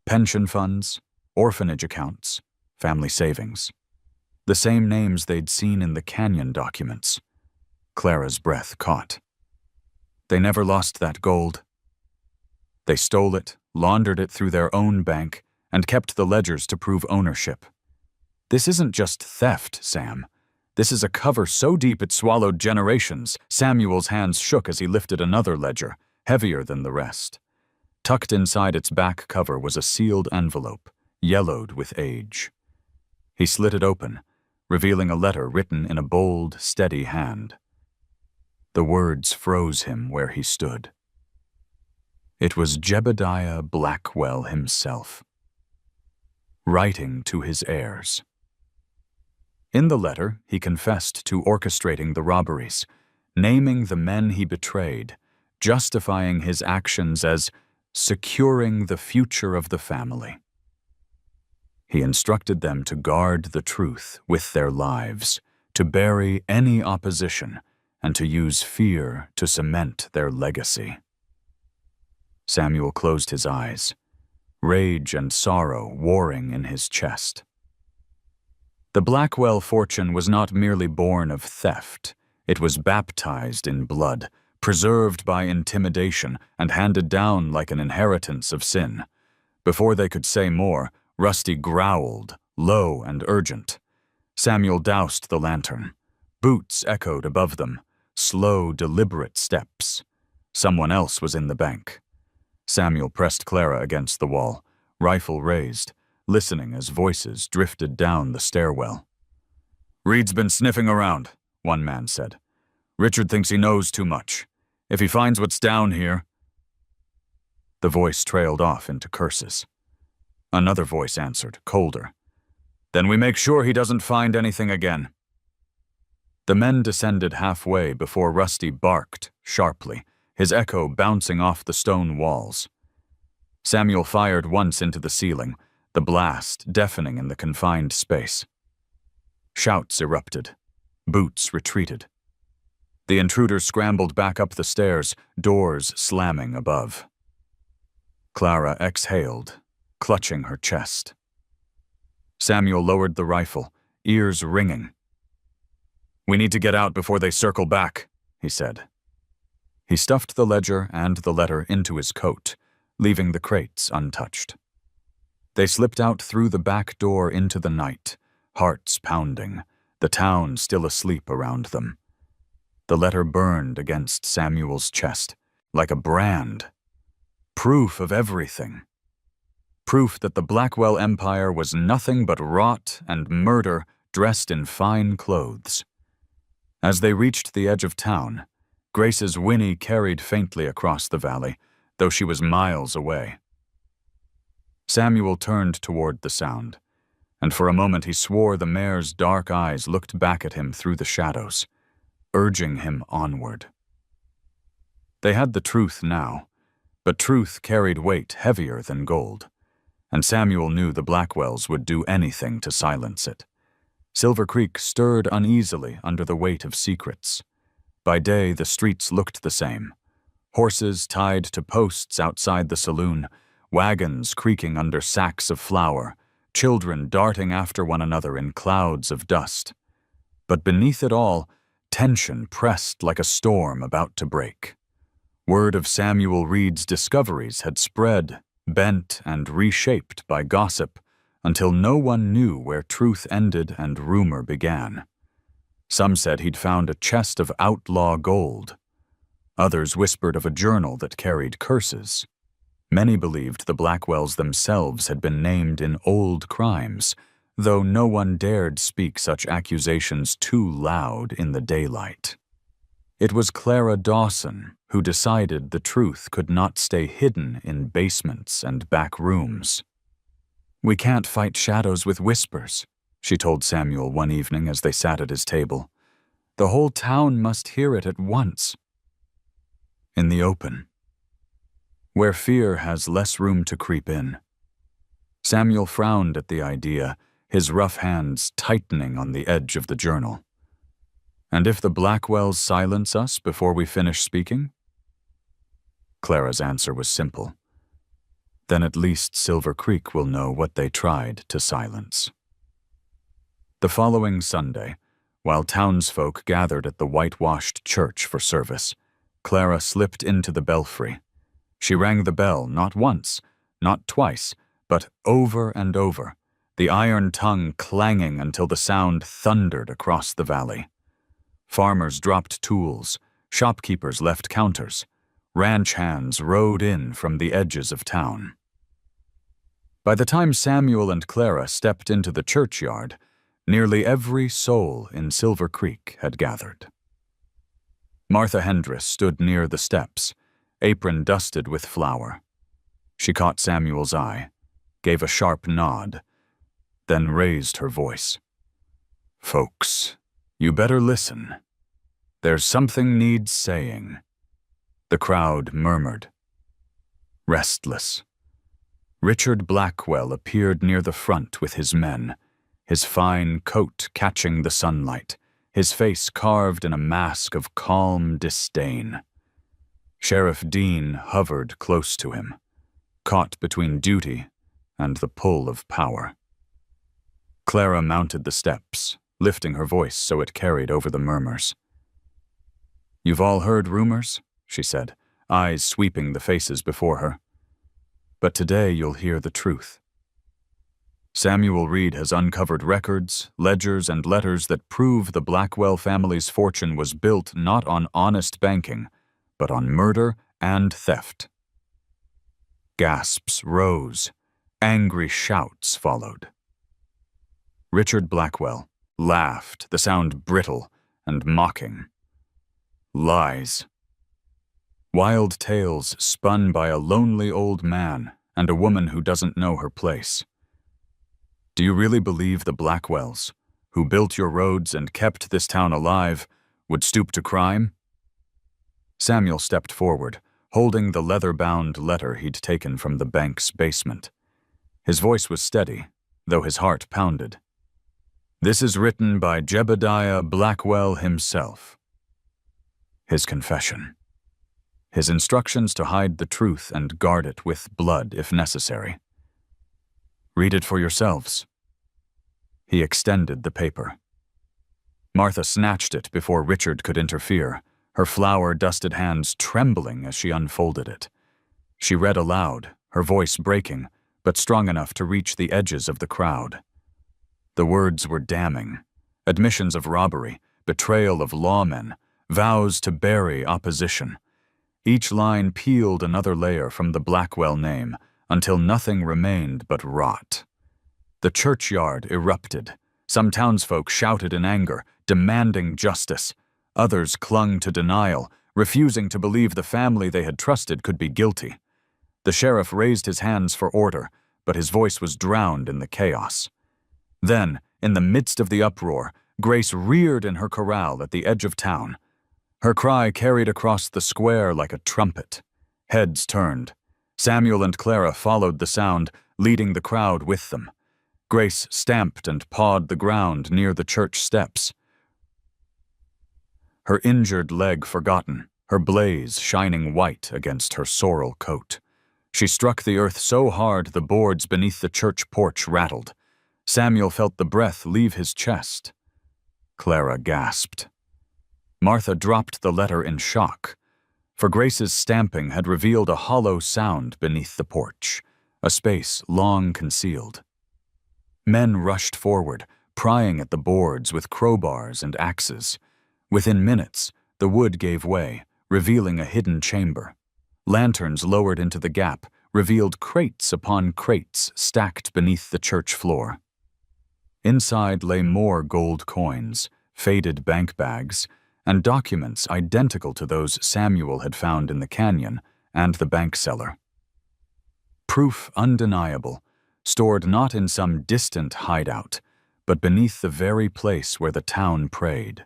Pension funds, orphanage accounts, family savings. The same names they'd seen in the canyon documents. Clara's breath caught. They never lost that gold. They stole it, laundered it through their own bank, and kept the ledgers to prove ownership. This isn't just theft, Sam. This is a cover so deep it swallowed generations. Samuel's hands shook as he lifted another ledger, heavier than the rest. Tucked inside its back cover was a sealed envelope, yellowed with age. He slit it open, revealing a letter written in a bold, steady hand. The words froze him where he stood. It was Jebediah Blackwell himself, writing to his heirs. In the letter, he confessed to orchestrating the robberies, naming the men he betrayed, justifying his actions as securing the future of the family. He instructed them to guard the truth with their lives, to bury any opposition, and to use fear to cement their legacy. Samuel closed his eyes, rage and sorrow warring in his chest. The Blackwell fortune was not merely born of theft. It was baptized in blood, preserved by intimidation, and handed down like an inheritance of sin. Before they could say more, Rusty growled, low and urgent. Samuel doused the lantern. Boots echoed above them, slow, deliberate steps. Someone else was in the bank. Samuel pressed Clara against the wall, rifle raised, listening as voices drifted down the stairwell. "Reed's been sniffing around," one man said. "Richard thinks he knows too much. If he finds what's down here—" The voice trailed off into curses. Another voice answered, colder. "Then we make sure he doesn't find anything again." The men descended halfway before Rusty barked sharply, his echo bouncing off the stone walls. Samuel fired once into the ceiling, the blast deafening in the confined space. Shouts erupted. Boots retreated. The intruders scrambled back up the stairs, doors slamming above. Clara exhaled, clutching her chest. Samuel lowered the rifle, ears ringing. "We need to get out before they circle back," he said. He stuffed the ledger and the letter into his coat, leaving the crates untouched. They slipped out through the back door into the night, hearts pounding, the town still asleep around them. The letter burned against Samuel's chest, like a brand. Proof of everything. Proof that the Blackwell Empire was nothing but rot and murder dressed in fine clothes. As they reached the edge of town, Grace's whinny carried faintly across the valley, though she was miles away. Samuel turned toward the sound, and for a moment he swore the mare's dark eyes looked back at him through the shadows, urging him onward. They had the truth now, but truth carried weight heavier than gold, and Samuel knew the Blackwells would do anything to silence it. Silver Creek stirred uneasily under the weight of secrets. By day, the streets looked the same. Horses tied to posts outside the saloon, wagons creaking under sacks of flour, children darting after one another in clouds of dust. But beneath it all, tension pressed like a storm about to break. Word of Samuel Reed's discoveries had spread, bent and reshaped by gossip, until no one knew where truth ended and rumor began. Some said he'd found a chest of outlaw gold. Others whispered of a journal that carried curses. Many believed the Blackwells themselves had been named in old crimes, though no one dared speak such accusations too loud in the daylight. It was Clara Dawson who decided the truth could not stay hidden in basements and back rooms. "We can't fight shadows with whispers," she told Samuel one evening as they sat at his table. "The whole town must hear it at once." In the open, where fear has less room to creep in. Samuel frowned at the idea, his rough hands tightening on the edge of the journal. "And if the Blackwells silence us before we finish speaking?" Clara's answer was simple. "Then at least Silver Creek will know what they tried to silence." The following Sunday, while townsfolk gathered at the whitewashed church for service, Clara slipped into the belfry. She rang the bell not once, not twice, but over and over, the iron tongue clanging until the sound thundered across the valley. Farmers dropped tools, shopkeepers left counters, ranch hands rode in from the edges of town. By the time Samuel and Clara stepped into the churchyard, nearly every soul in Silver Creek had gathered. Martha Hendris stood near the steps, apron dusted with flour. She caught Samuel's eye, gave a sharp nod, then raised her voice. "Folks, you better listen. There's something needs saying." The crowd murmured. Restless. Richard Blackwell appeared near the front with his men, his fine coat catching the sunlight, his face carved in a mask of calm disdain. Sheriff Dean hovered close to him, caught between duty and the pull of power. Clara mounted the steps, lifting her voice so it carried over the murmurs. "You've all heard rumors," she said, eyes sweeping the faces before her. "But today you'll hear the truth. Samuel Reed has uncovered records, ledgers, and letters that prove the Blackwell family's fortune was built not on honest banking, but on murder and theft." Gasps rose. Angry shouts followed. Richard Blackwell laughed, the sound brittle and mocking. Lies. Wild tales spun by a lonely old man and a woman who doesn't know her place. Do you really believe the Blackwells, who built your roads and kept this town alive, would stoop to crime? Samuel stepped forward, holding the leather-bound letter he'd taken from the bank's basement. His voice was steady, though his heart pounded. "This is written by Jebediah Blackwell himself." His confession. His instructions to hide the truth and guard it with blood if necessary. "Read it for yourselves." He extended the paper. Martha snatched it before Richard could interfere, her flour-dusted hands trembling as she unfolded it. She read aloud, her voice breaking, but strong enough to reach the edges of the crowd. The words were damning. Admissions of robbery, betrayal of lawmen, vows to bury opposition. Each line peeled another layer from the Blackwell name until nothing remained but rot. The churchyard erupted. Some townsfolk shouted in anger, demanding justice. Others clung to denial, refusing to believe the family they had trusted could be guilty. The sheriff raised his hands for order, but his voice was drowned in the chaos. Then, in the midst of the uproar, Grace reared in her corral at the edge of town. Her cry carried across the square like a trumpet. Heads turned. Samuel and Clara followed the sound, leading the crowd with them. Grace stamped and pawed the ground near the church steps. Her injured leg forgotten, her blaze shining white against her sorrel coat. She struck the earth so hard the boards beneath the church porch rattled. Samuel felt the breath leave his chest. Clara gasped. Martha dropped the letter in shock, for Grace's stamping had revealed a hollow sound beneath the porch, a space long concealed. Men rushed forward, prying at the boards with crowbars and axes. Within minutes, the wood gave way, revealing a hidden chamber. Lanterns lowered into the gap revealed crates upon crates stacked beneath the church floor. Inside lay more gold coins, faded bank bags, and documents identical to those Samuel had found in the canyon and the bank cellar. Proof undeniable, stored not in some distant hideout, but beneath the very place where the town prayed.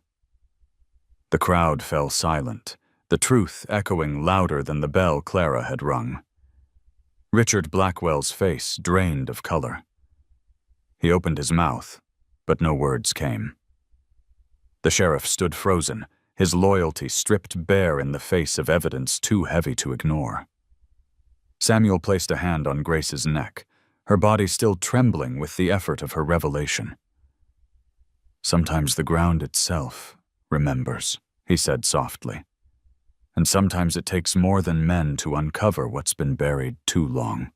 The crowd fell silent, the truth echoing louder than the bell Clara had rung. Richard Blackwell's face drained of color. He opened his mouth, but no words came. The sheriff stood frozen, his loyalty stripped bare in the face of evidence too heavy to ignore. Samuel placed a hand on Grace's neck, her body still trembling with the effort of her revelation. "Sometimes the ground itself remembers," he said softly. "And sometimes it takes more than men to uncover what's been buried too long."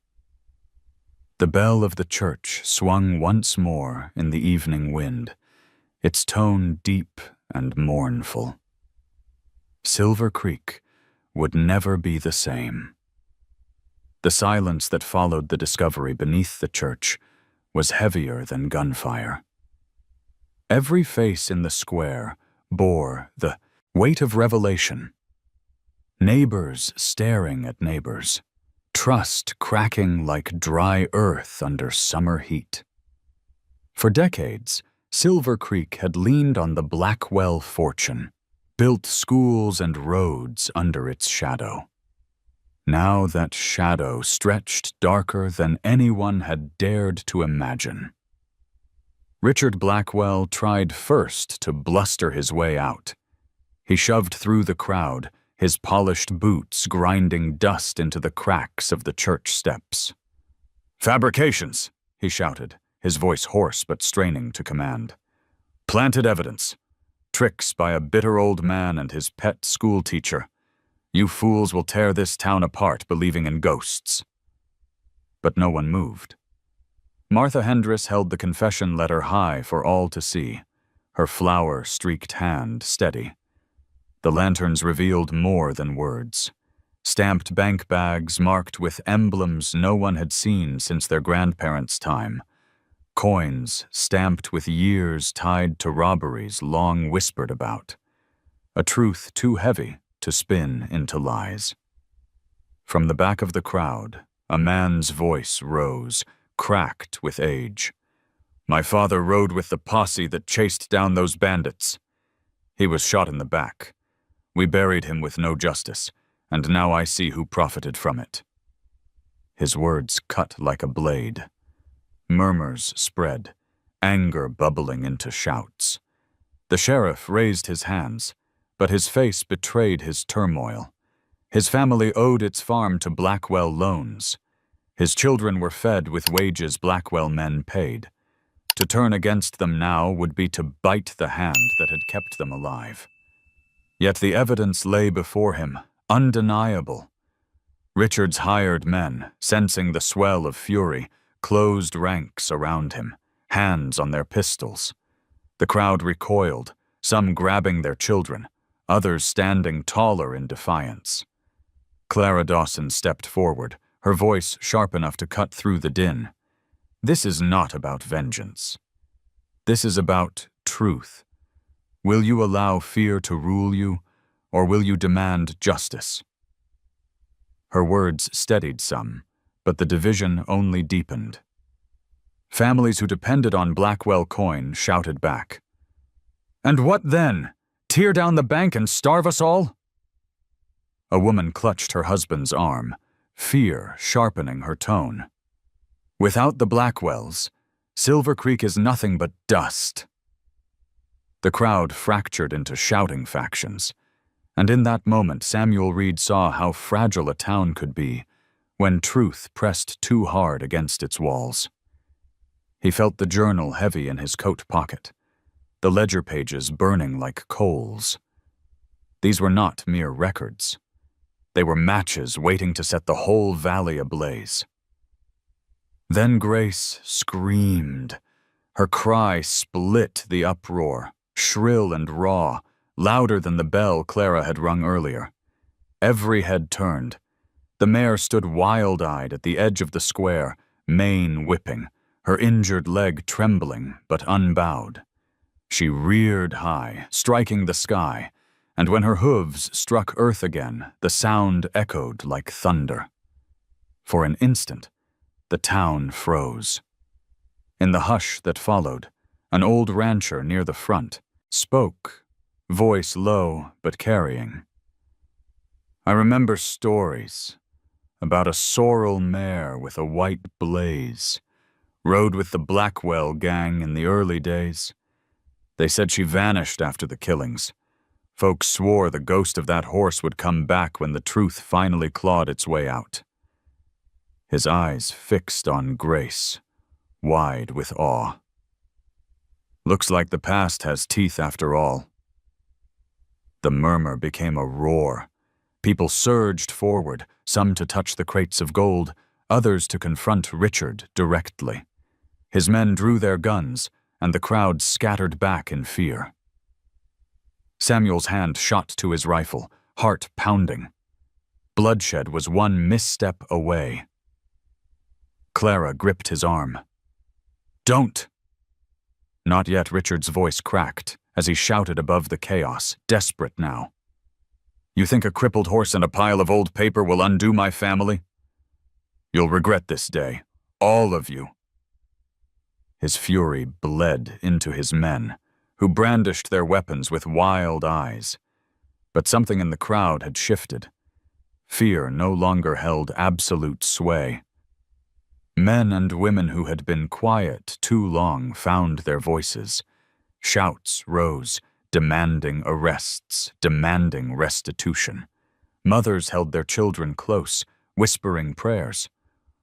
The bell of the church swung once more in the evening wind, its tone deep and mournful. Silver Creek would never be the same. The silence that followed the discovery beneath the church was heavier than gunfire. Every face in the square bore the weight of revelation. Neighbors staring at neighbors, trust cracking like dry earth under summer heat. For decades, Silver Creek had leaned on the Blackwell fortune, built schools and roads under its shadow. Now that shadow stretched darker than anyone had dared to imagine. Richard Blackwell tried first to bluster his way out. He shoved through the crowd, his polished boots grinding dust into the cracks of the church steps. "Fabrications," he shouted, his voice hoarse but straining to command. "Planted evidence. Tricks by a bitter old man and his pet schoolteacher. You fools will tear this town apart believing in ghosts." But no one moved. Martha Hendris held the confession letter high for all to see, her flour-streaked hand steady. The lanterns revealed more than words. Stamped bank bags marked with emblems no one had seen since their grandparents' time. Coins stamped with years tied to robberies long whispered about. A truth too heavy to spin into lies. From the back of the crowd, a man's voice rose, cracked with age. "My father rode with the posse that chased down those bandits. He was shot in the back. We buried him with no justice, and now I see who profited from it." His words cut like a blade. Murmurs spread, anger bubbling into shouts. The sheriff raised his hands, but his face betrayed his turmoil. His family owed its farm to Blackwell loans. His children were fed with wages Blackwell men paid. To turn against them now would be to bite the hand that had kept them alive. Yet the evidence lay before him, undeniable. Richard's hired men, sensing the swell of fury, closed ranks around him, hands on their pistols. The crowd recoiled, some grabbing their children, others standing taller in defiance. Clara Dawson stepped forward, her voice sharp enough to cut through the din. "This is not about vengeance. This is about truth. Will you allow fear to rule you, or will you demand justice?" Her words steadied some, but the division only deepened. Families who depended on Blackwell coin shouted back. "And what then? Tear down the bank and starve us all?" A woman clutched her husband's arm, fear sharpening her tone. "Without the Blackwells, Silver Creek is nothing but dust." The crowd fractured into shouting factions, and in that moment Samuel Reed saw how fragile a town could be when truth pressed too hard against its walls. He felt the journal heavy in his coat pocket, the ledger pages burning like coals. These were not mere records. They were matches waiting to set the whole valley ablaze. Then Grace screamed. Her cry split the uproar, shrill and raw, louder than the bell Clara had rung earlier. Every head turned. The mare stood wild-eyed at the edge of the square, mane whipping, her injured leg trembling but unbowed. She reared high, striking the sky, and when her hooves struck earth again, the sound echoed like thunder. For an instant, the town froze. In the hush that followed, an old rancher near the front spoke, voice low but carrying. "I remember stories about a sorrel mare with a white blaze, rode with the Blackwell gang in the early days. They said she vanished after the killings. Folks swore the ghost of that horse would come back when the truth finally clawed its way out." His eyes fixed on Grace, wide with awe. "Looks like the past has teeth after all." The murmur became a roar. People surged forward, some to touch the crates of gold, others to confront Richard directly. His men drew their guns, and the crowd scattered back in fear. Samuel's hand shot to his rifle, heart pounding. Bloodshed was one misstep away. Clara gripped his arm. "Don't!" Not yet. Richard's voice cracked as he shouted above the chaos, desperate now. "You think a crippled horse and a pile of old paper will undo my family? You'll regret this day, all of you." His fury bled into his men, who brandished their weapons with wild eyes. But something in the crowd had shifted. Fear no longer held absolute sway. Men and women who had been quiet too long found their voices. Shouts rose, demanding arrests, demanding restitution. Mothers held their children close, whispering prayers.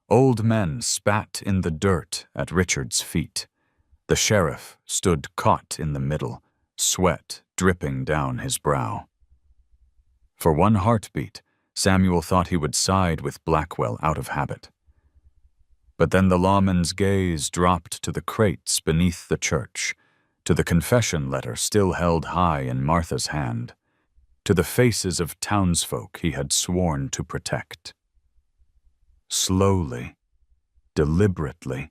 Old men spat in the dirt at Richard's feet. The sheriff stood caught in the middle, sweat dripping down his brow. For one heartbeat, Samuel thought he would side with Blackwell out of habit. But then the lawman's gaze dropped to the crates beneath the church, to the confession letter still held high in Martha's hand, to the faces of townsfolk he had sworn to protect. Slowly, deliberately,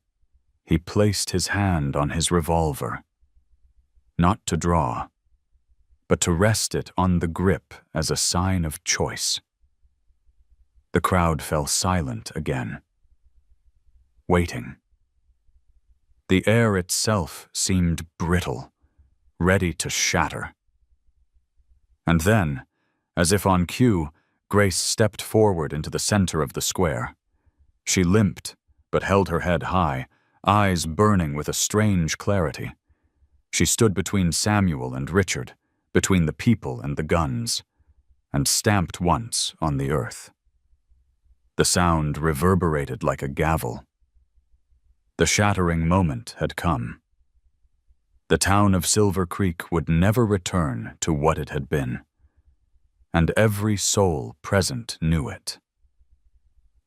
he placed his hand on his revolver, not to draw, but to rest it on the grip as a sign of choice. The crowd fell silent again, waiting. The air itself seemed brittle, ready to shatter. And then, as if on cue, Grace stepped forward into the center of the square. She limped, but held her head high, eyes burning with a strange clarity. She stood between Samuel and Richard, between the people and the guns, and stamped once on the earth. The sound reverberated like a gavel. The shattering moment had come. The town of Silver Creek would never return to what it had been, and every soul present knew it.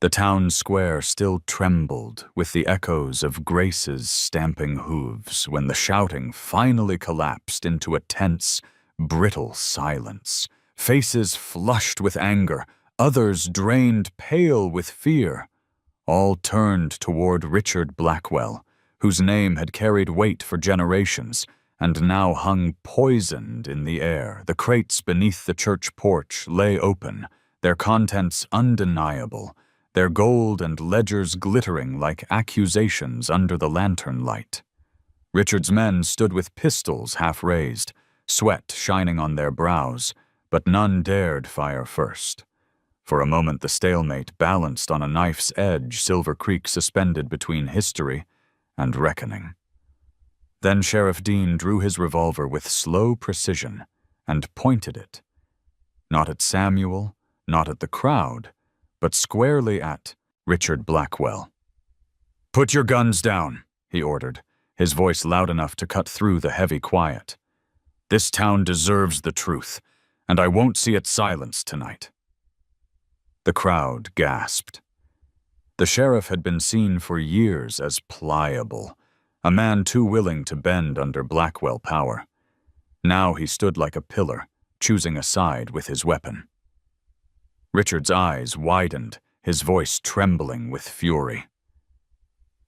The town square still trembled with the echoes of Grace's stamping hooves when the shouting finally collapsed into a tense, brittle silence. Faces flushed with anger, others drained pale with fear. All turned toward Richard Blackwell, whose name had carried weight for generations and now hung poisoned in the air. The crates beneath the church porch lay open, their contents undeniable, their gold and ledgers glittering like accusations under the lantern light. Richard's men stood with pistols half raised, sweat shining on their brows, but none dared fire first. For a moment the stalemate balanced on a knife's edge, Silver Creek suspended between history and reckoning. Then Sheriff Dean drew his revolver with slow precision and pointed it, not at Samuel, not at the crowd, but squarely at Richard Blackwell. "Put your guns down," he ordered, his voice loud enough to cut through the heavy quiet. "This town deserves the truth, and I won't see it silenced tonight." The crowd gasped. The sheriff had been seen for years as pliable, a man too willing to bend under Blackwell power. Now he stood like a pillar, choosing a side with his weapon. Richard's eyes widened, his voice trembling with fury.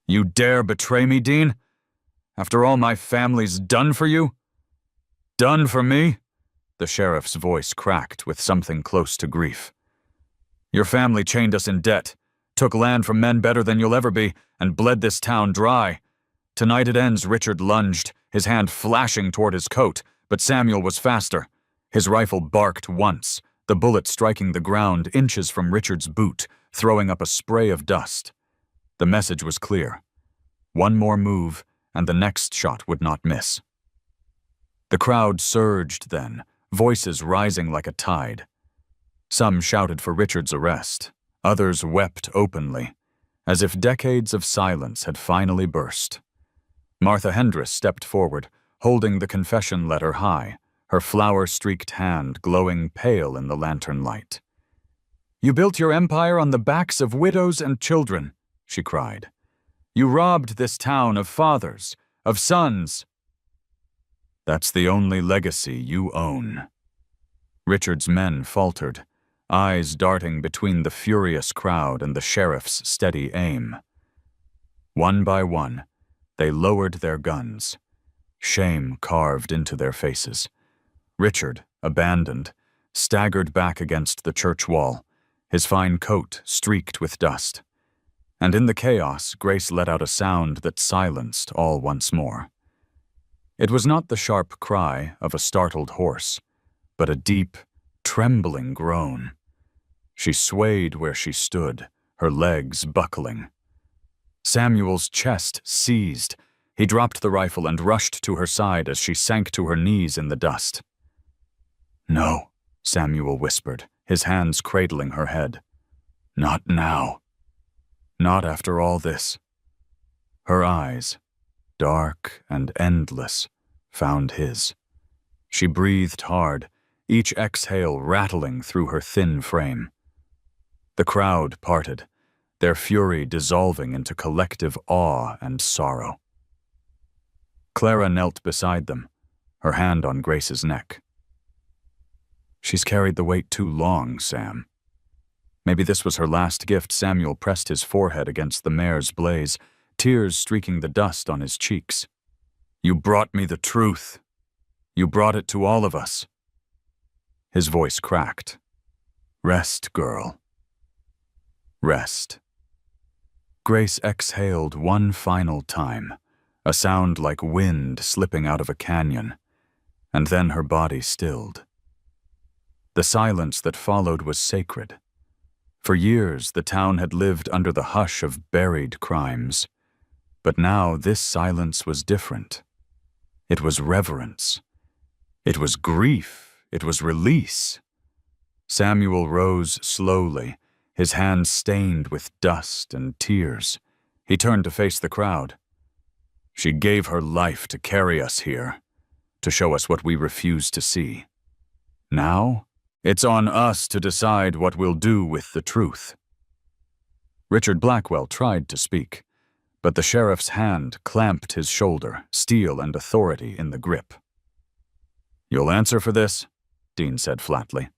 "You dare betray me, Dean? After all my family's done for you? Done for me?" The sheriff's voice cracked with something close to grief. "Your family chained us in debt, took land from men better than you'll ever be, and bled this town dry. Tonight it ends." Richard lunged, his hand flashing toward his coat, but Samuel was faster. His rifle barked once, the bullet striking the ground inches from Richard's boot, throwing up a spray of dust. The message was clear. One more move, and the next shot would not miss. The crowd surged then, voices rising like a tide. Some shouted for Richard's arrest. Others wept openly, as if decades of silence had finally burst. Martha Hendris stepped forward, holding the confession letter high, her flower-streaked hand glowing pale in the lantern light. "You built your empire on the backs of widows and children," she cried. "You robbed this town of fathers, of sons." "That's the only legacy you own." Richard's men faltered, eyes darting between the furious crowd and the sheriff's steady aim. One by one, they lowered their guns, shame carved into their faces. Richard, abandoned, staggered back against the church wall, his fine coat streaked with dust. And in the chaos, Grace let out a sound that silenced all once more. It was not the sharp cry of a startled horse, but a deep, trembling groan. She swayed where she stood, her legs buckling. Samuel's chest seized. He dropped the rifle and rushed to her side as she sank to her knees in the dust. "No," Samuel whispered, his hands cradling her head. "Not now. Not after all this." Her eyes, dark and endless, found his. She breathed hard, each exhale rattling through her thin frame. The crowd parted, their fury dissolving into collective awe and sorrow. Clara knelt beside them, her hand on Grace's neck. "She's carried the weight too long, Sam." Maybe this was her last gift. Samuel pressed his forehead against the mare's blaze, tears streaking the dust on his cheeks. "You brought me the truth. You brought it to all of us." His voice cracked. "Rest, girl. Rest." Grace exhaled one final time, a sound like wind slipping out of a canyon, and then her body stilled. The silence that followed was sacred. For years, the town had lived under the hush of buried crimes, but now this silence was different. It was reverence. It was grief. It was release. Samuel rose slowly, his hands stained with dust and tears. He turned to face the crowd. "She gave her life to carry us here, to show us what we refuse to see. Now, it's on us to decide what we'll do with the truth." Richard Blackwell tried to speak, but the sheriff's hand clamped his shoulder, steel and authority in the grip. "You'll answer for this," Dean said flatly.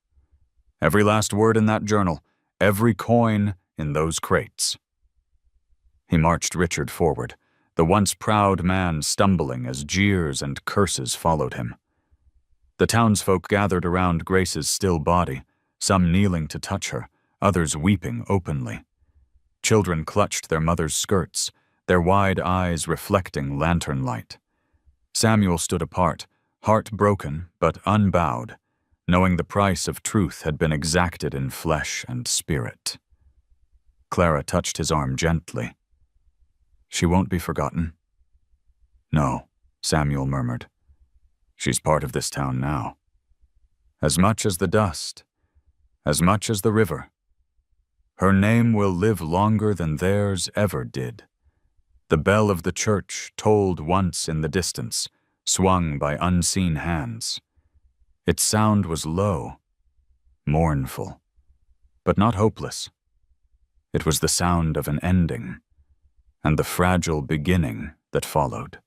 "Every last word in that journal, every coin in those crates." He marched Richard forward, the once proud man stumbling as jeers and curses followed him. The townsfolk gathered around Grace's still body, some kneeling to touch her, others weeping openly. Children clutched their mother's skirts, their wide eyes reflecting lantern light. Samuel stood apart, heart broken but unbowed, knowing the price of truth had been exacted in flesh and spirit. Clara touched his arm gently. "She won't be forgotten." "No," Samuel murmured. "She's part of this town now. As much as the dust, as much as the river. Her name will live longer than theirs ever did." The bell of the church tolled once in the distance, swung by unseen hands. Its sound was low, mournful, but not hopeless. It was the sound of an ending, and the fragile beginning that followed.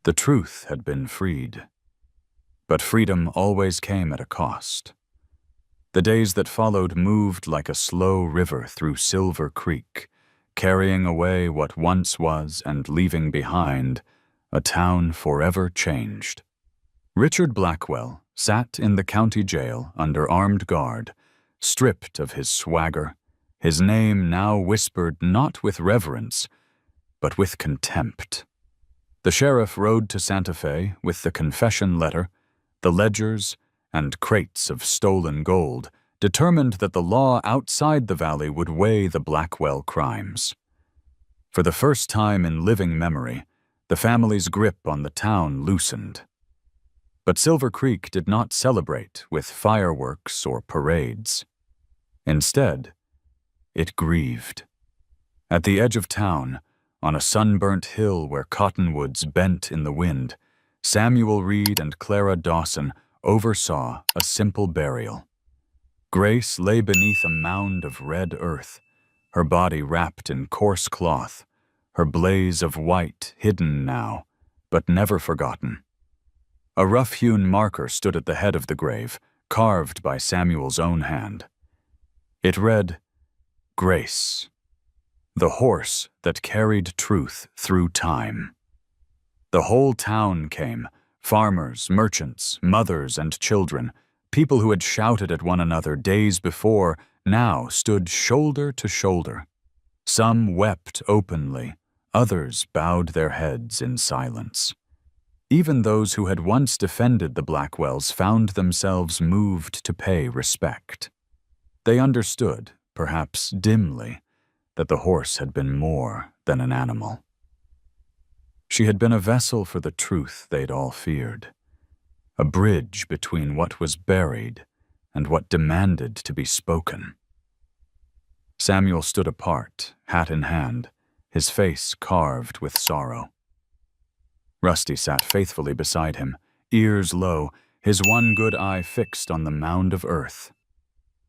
The truth had been freed, but freedom always came at a cost. The days that followed moved like a slow river through Silver Creek, carrying away what once was and leaving behind a town forever changed. Richard Blackwell sat in the county jail under armed guard, stripped of his swagger, his name now whispered not with reverence, but with contempt. The sheriff rode to Santa Fe with the confession letter, the ledgers, and crates of stolen gold, determined that the law outside the valley would weigh the Blackwell crimes. For the first time in living memory, the family's grip on the town loosened. But Silver Creek did not celebrate with fireworks or parades. Instead, it grieved. At the edge of town, on a sunburnt hill where cottonwoods bent in the wind, Samuel Reed and Clara Dawson oversaw a simple burial. Grace lay beneath a mound of red earth, her body wrapped in coarse cloth, her blaze of white hidden now, but never forgotten. A rough-hewn marker stood at the head of the grave, carved by Samuel's own hand. It read, "Grace, the horse that carried truth through time." The whole town came, farmers, merchants, mothers, and children. People who had shouted at one another days before now stood shoulder to shoulder. Some wept openly, others bowed their heads in silence. Even those who had once defended the Blackwells found themselves moved to pay respect. They understood, perhaps dimly, that the horse had been more than an animal. She had been a vessel for the truth they'd all feared, a bridge between what was buried and what demanded to be spoken. Samuel stood apart, hat in hand, his face carved with sorrow. Rusty sat faithfully beside him, ears low, his one good eye fixed on the mound of earth.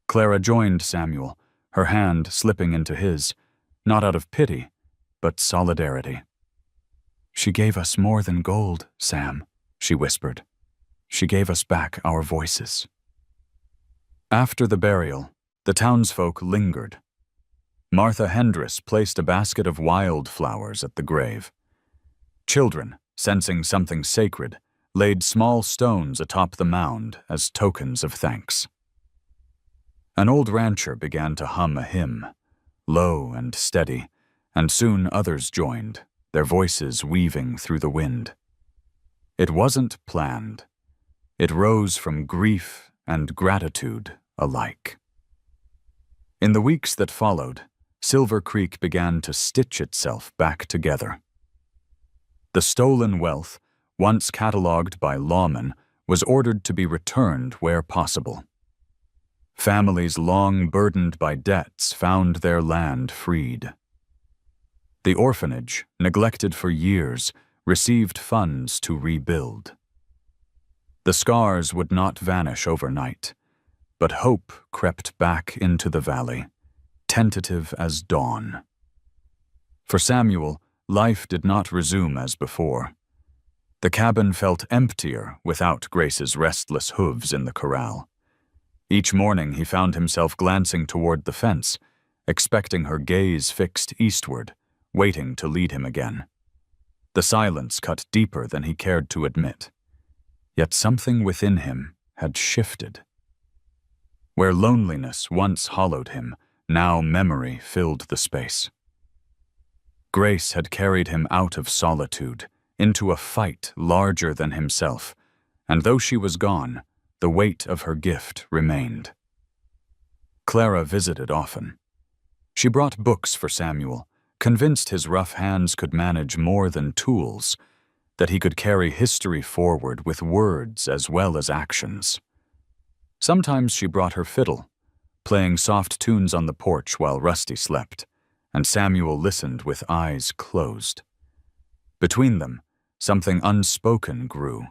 Clara joined Samuel, her hand slipping into his, not out of pity, but solidarity. "She gave us more than gold, Sam," she whispered. "She gave us back our voices." After the burial, the townsfolk lingered. Martha Hendress placed a basket of wildflowers at the grave. Children, sensing something sacred, laid small stones atop the mound as tokens of thanks. An old rancher began to hum a hymn, low and steady, and soon others joined, their voices weaving through the wind. It wasn't planned. It rose from grief and gratitude alike. In the weeks that followed, Silver Creek began to stitch itself back together. The stolen wealth, once catalogued by lawmen, was ordered to be returned where possible. Families long burdened by debts found their land freed. The orphanage, neglected for years, received funds to rebuild. The scars would not vanish overnight, but hope crept back into the valley, tentative as dawn. For Samuel, life did not resume as before. The cabin felt emptier without Grace's restless hooves in the corral. Each morning he found himself glancing toward the fence, expecting her gaze fixed eastward, waiting to lead him again. The silence cut deeper than he cared to admit. Yet something within him had shifted. Where loneliness once hollowed him, now memory filled the space. Grace had carried him out of solitude, into a fight larger than himself, and though she was gone, the weight of her gift remained. Clara visited often. She brought books for Samuel, convinced his rough hands could manage more than tools, that he could carry history forward with words as well as actions. Sometimes she brought her fiddle, playing soft tunes on the porch while Rusty slept, and Samuel listened with eyes closed. Between them, something unspoken grew,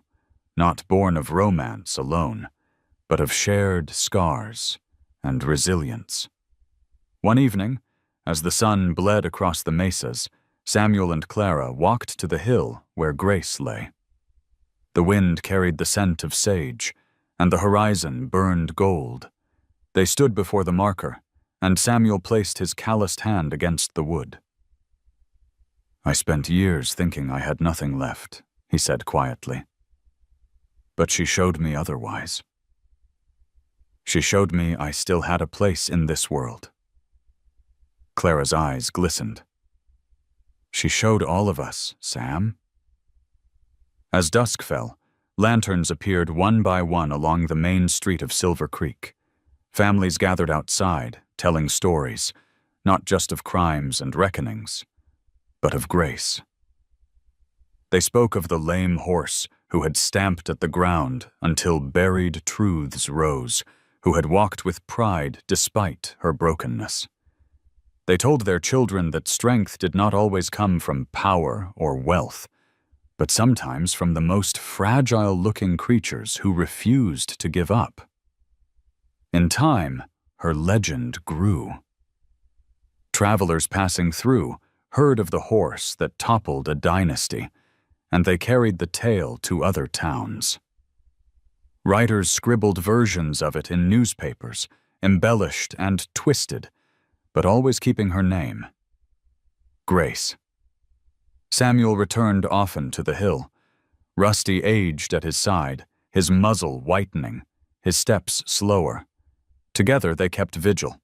not born of romance alone, but of shared scars and resilience. One evening, as the sun bled across the mesas, Samuel and Clara walked to the hill where Grace lay. The wind carried the scent of sage, and the horizon burned gold. They stood before the marker, and Samuel placed his calloused hand against the wood. "I spent years thinking I had nothing left," he said quietly. "But she showed me otherwise. She showed me I still had a place in this world." Clara's eyes glistened. "She showed all of us, Sam." As dusk fell, lanterns appeared one by one along the main street of Silver Creek. Families gathered outside, telling stories, not just of crimes and reckonings, but of grace. They spoke of the lame horse who had stamped at the ground until buried truths rose, who had walked with pride despite her brokenness. They told their children that strength did not always come from power or wealth, but sometimes from the most fragile-looking creatures who refused to give up. In time, her legend grew. Travelers passing through heard of the horse that toppled a dynasty, and they carried the tale to other towns. Writers scribbled versions of it in newspapers, embellished and twisted, but always keeping her name: Grace. Samuel returned often to the hill. Rusty aged at his side, his muzzle whitening, his steps slower. Together they kept vigil.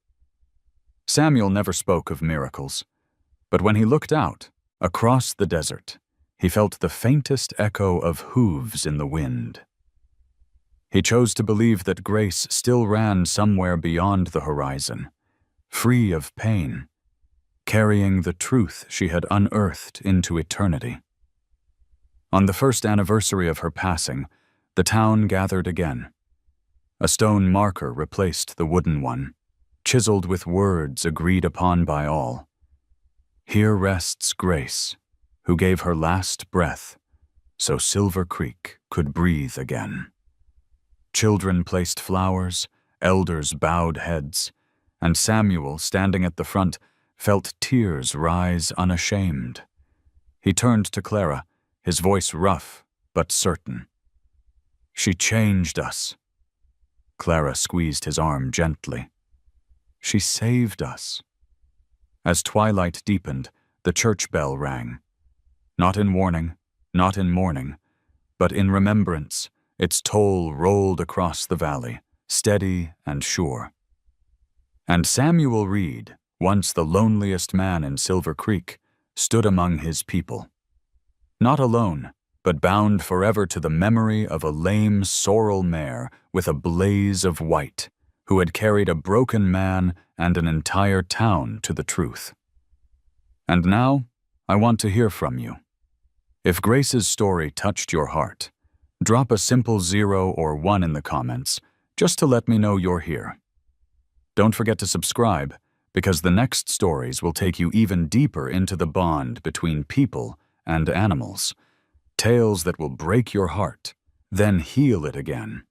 Samuel never spoke of miracles, but when he looked out, across the desert, he felt the faintest echo of hooves in the wind. He chose to believe that Grace still ran somewhere beyond the horizon, free of pain, carrying the truth she had unearthed into eternity. On the first anniversary of her passing, the town gathered again. A stone marker replaced the wooden one, chiseled with words agreed upon by all. Here rests Grace, who gave her last breath so Silver Creek could breathe again. Children placed flowers, elders bowed heads, and Samuel, standing at the front, felt tears rise unashamed. He turned to Clara, his voice rough but certain. "She changed us." Clara squeezed his arm gently. "She saved us." As twilight deepened, the church bell rang. Not in warning, not in mourning, but in remembrance, its toll rolled across the valley, steady and sure. And Samuel Reed, once the loneliest man in Silver Creek, stood among his people. Not alone, but bound forever to the memory of a lame sorrel mare with a blaze of white, who had carried a broken man and an entire town to the truth. And now, I want to hear from you. If Grace's story touched your heart, drop a simple 0 or 1 in the comments, just to let me know you're here. Don't forget to subscribe, because the next stories will take you even deeper into the bond between people and animals. Tales that will break your heart, then heal it again.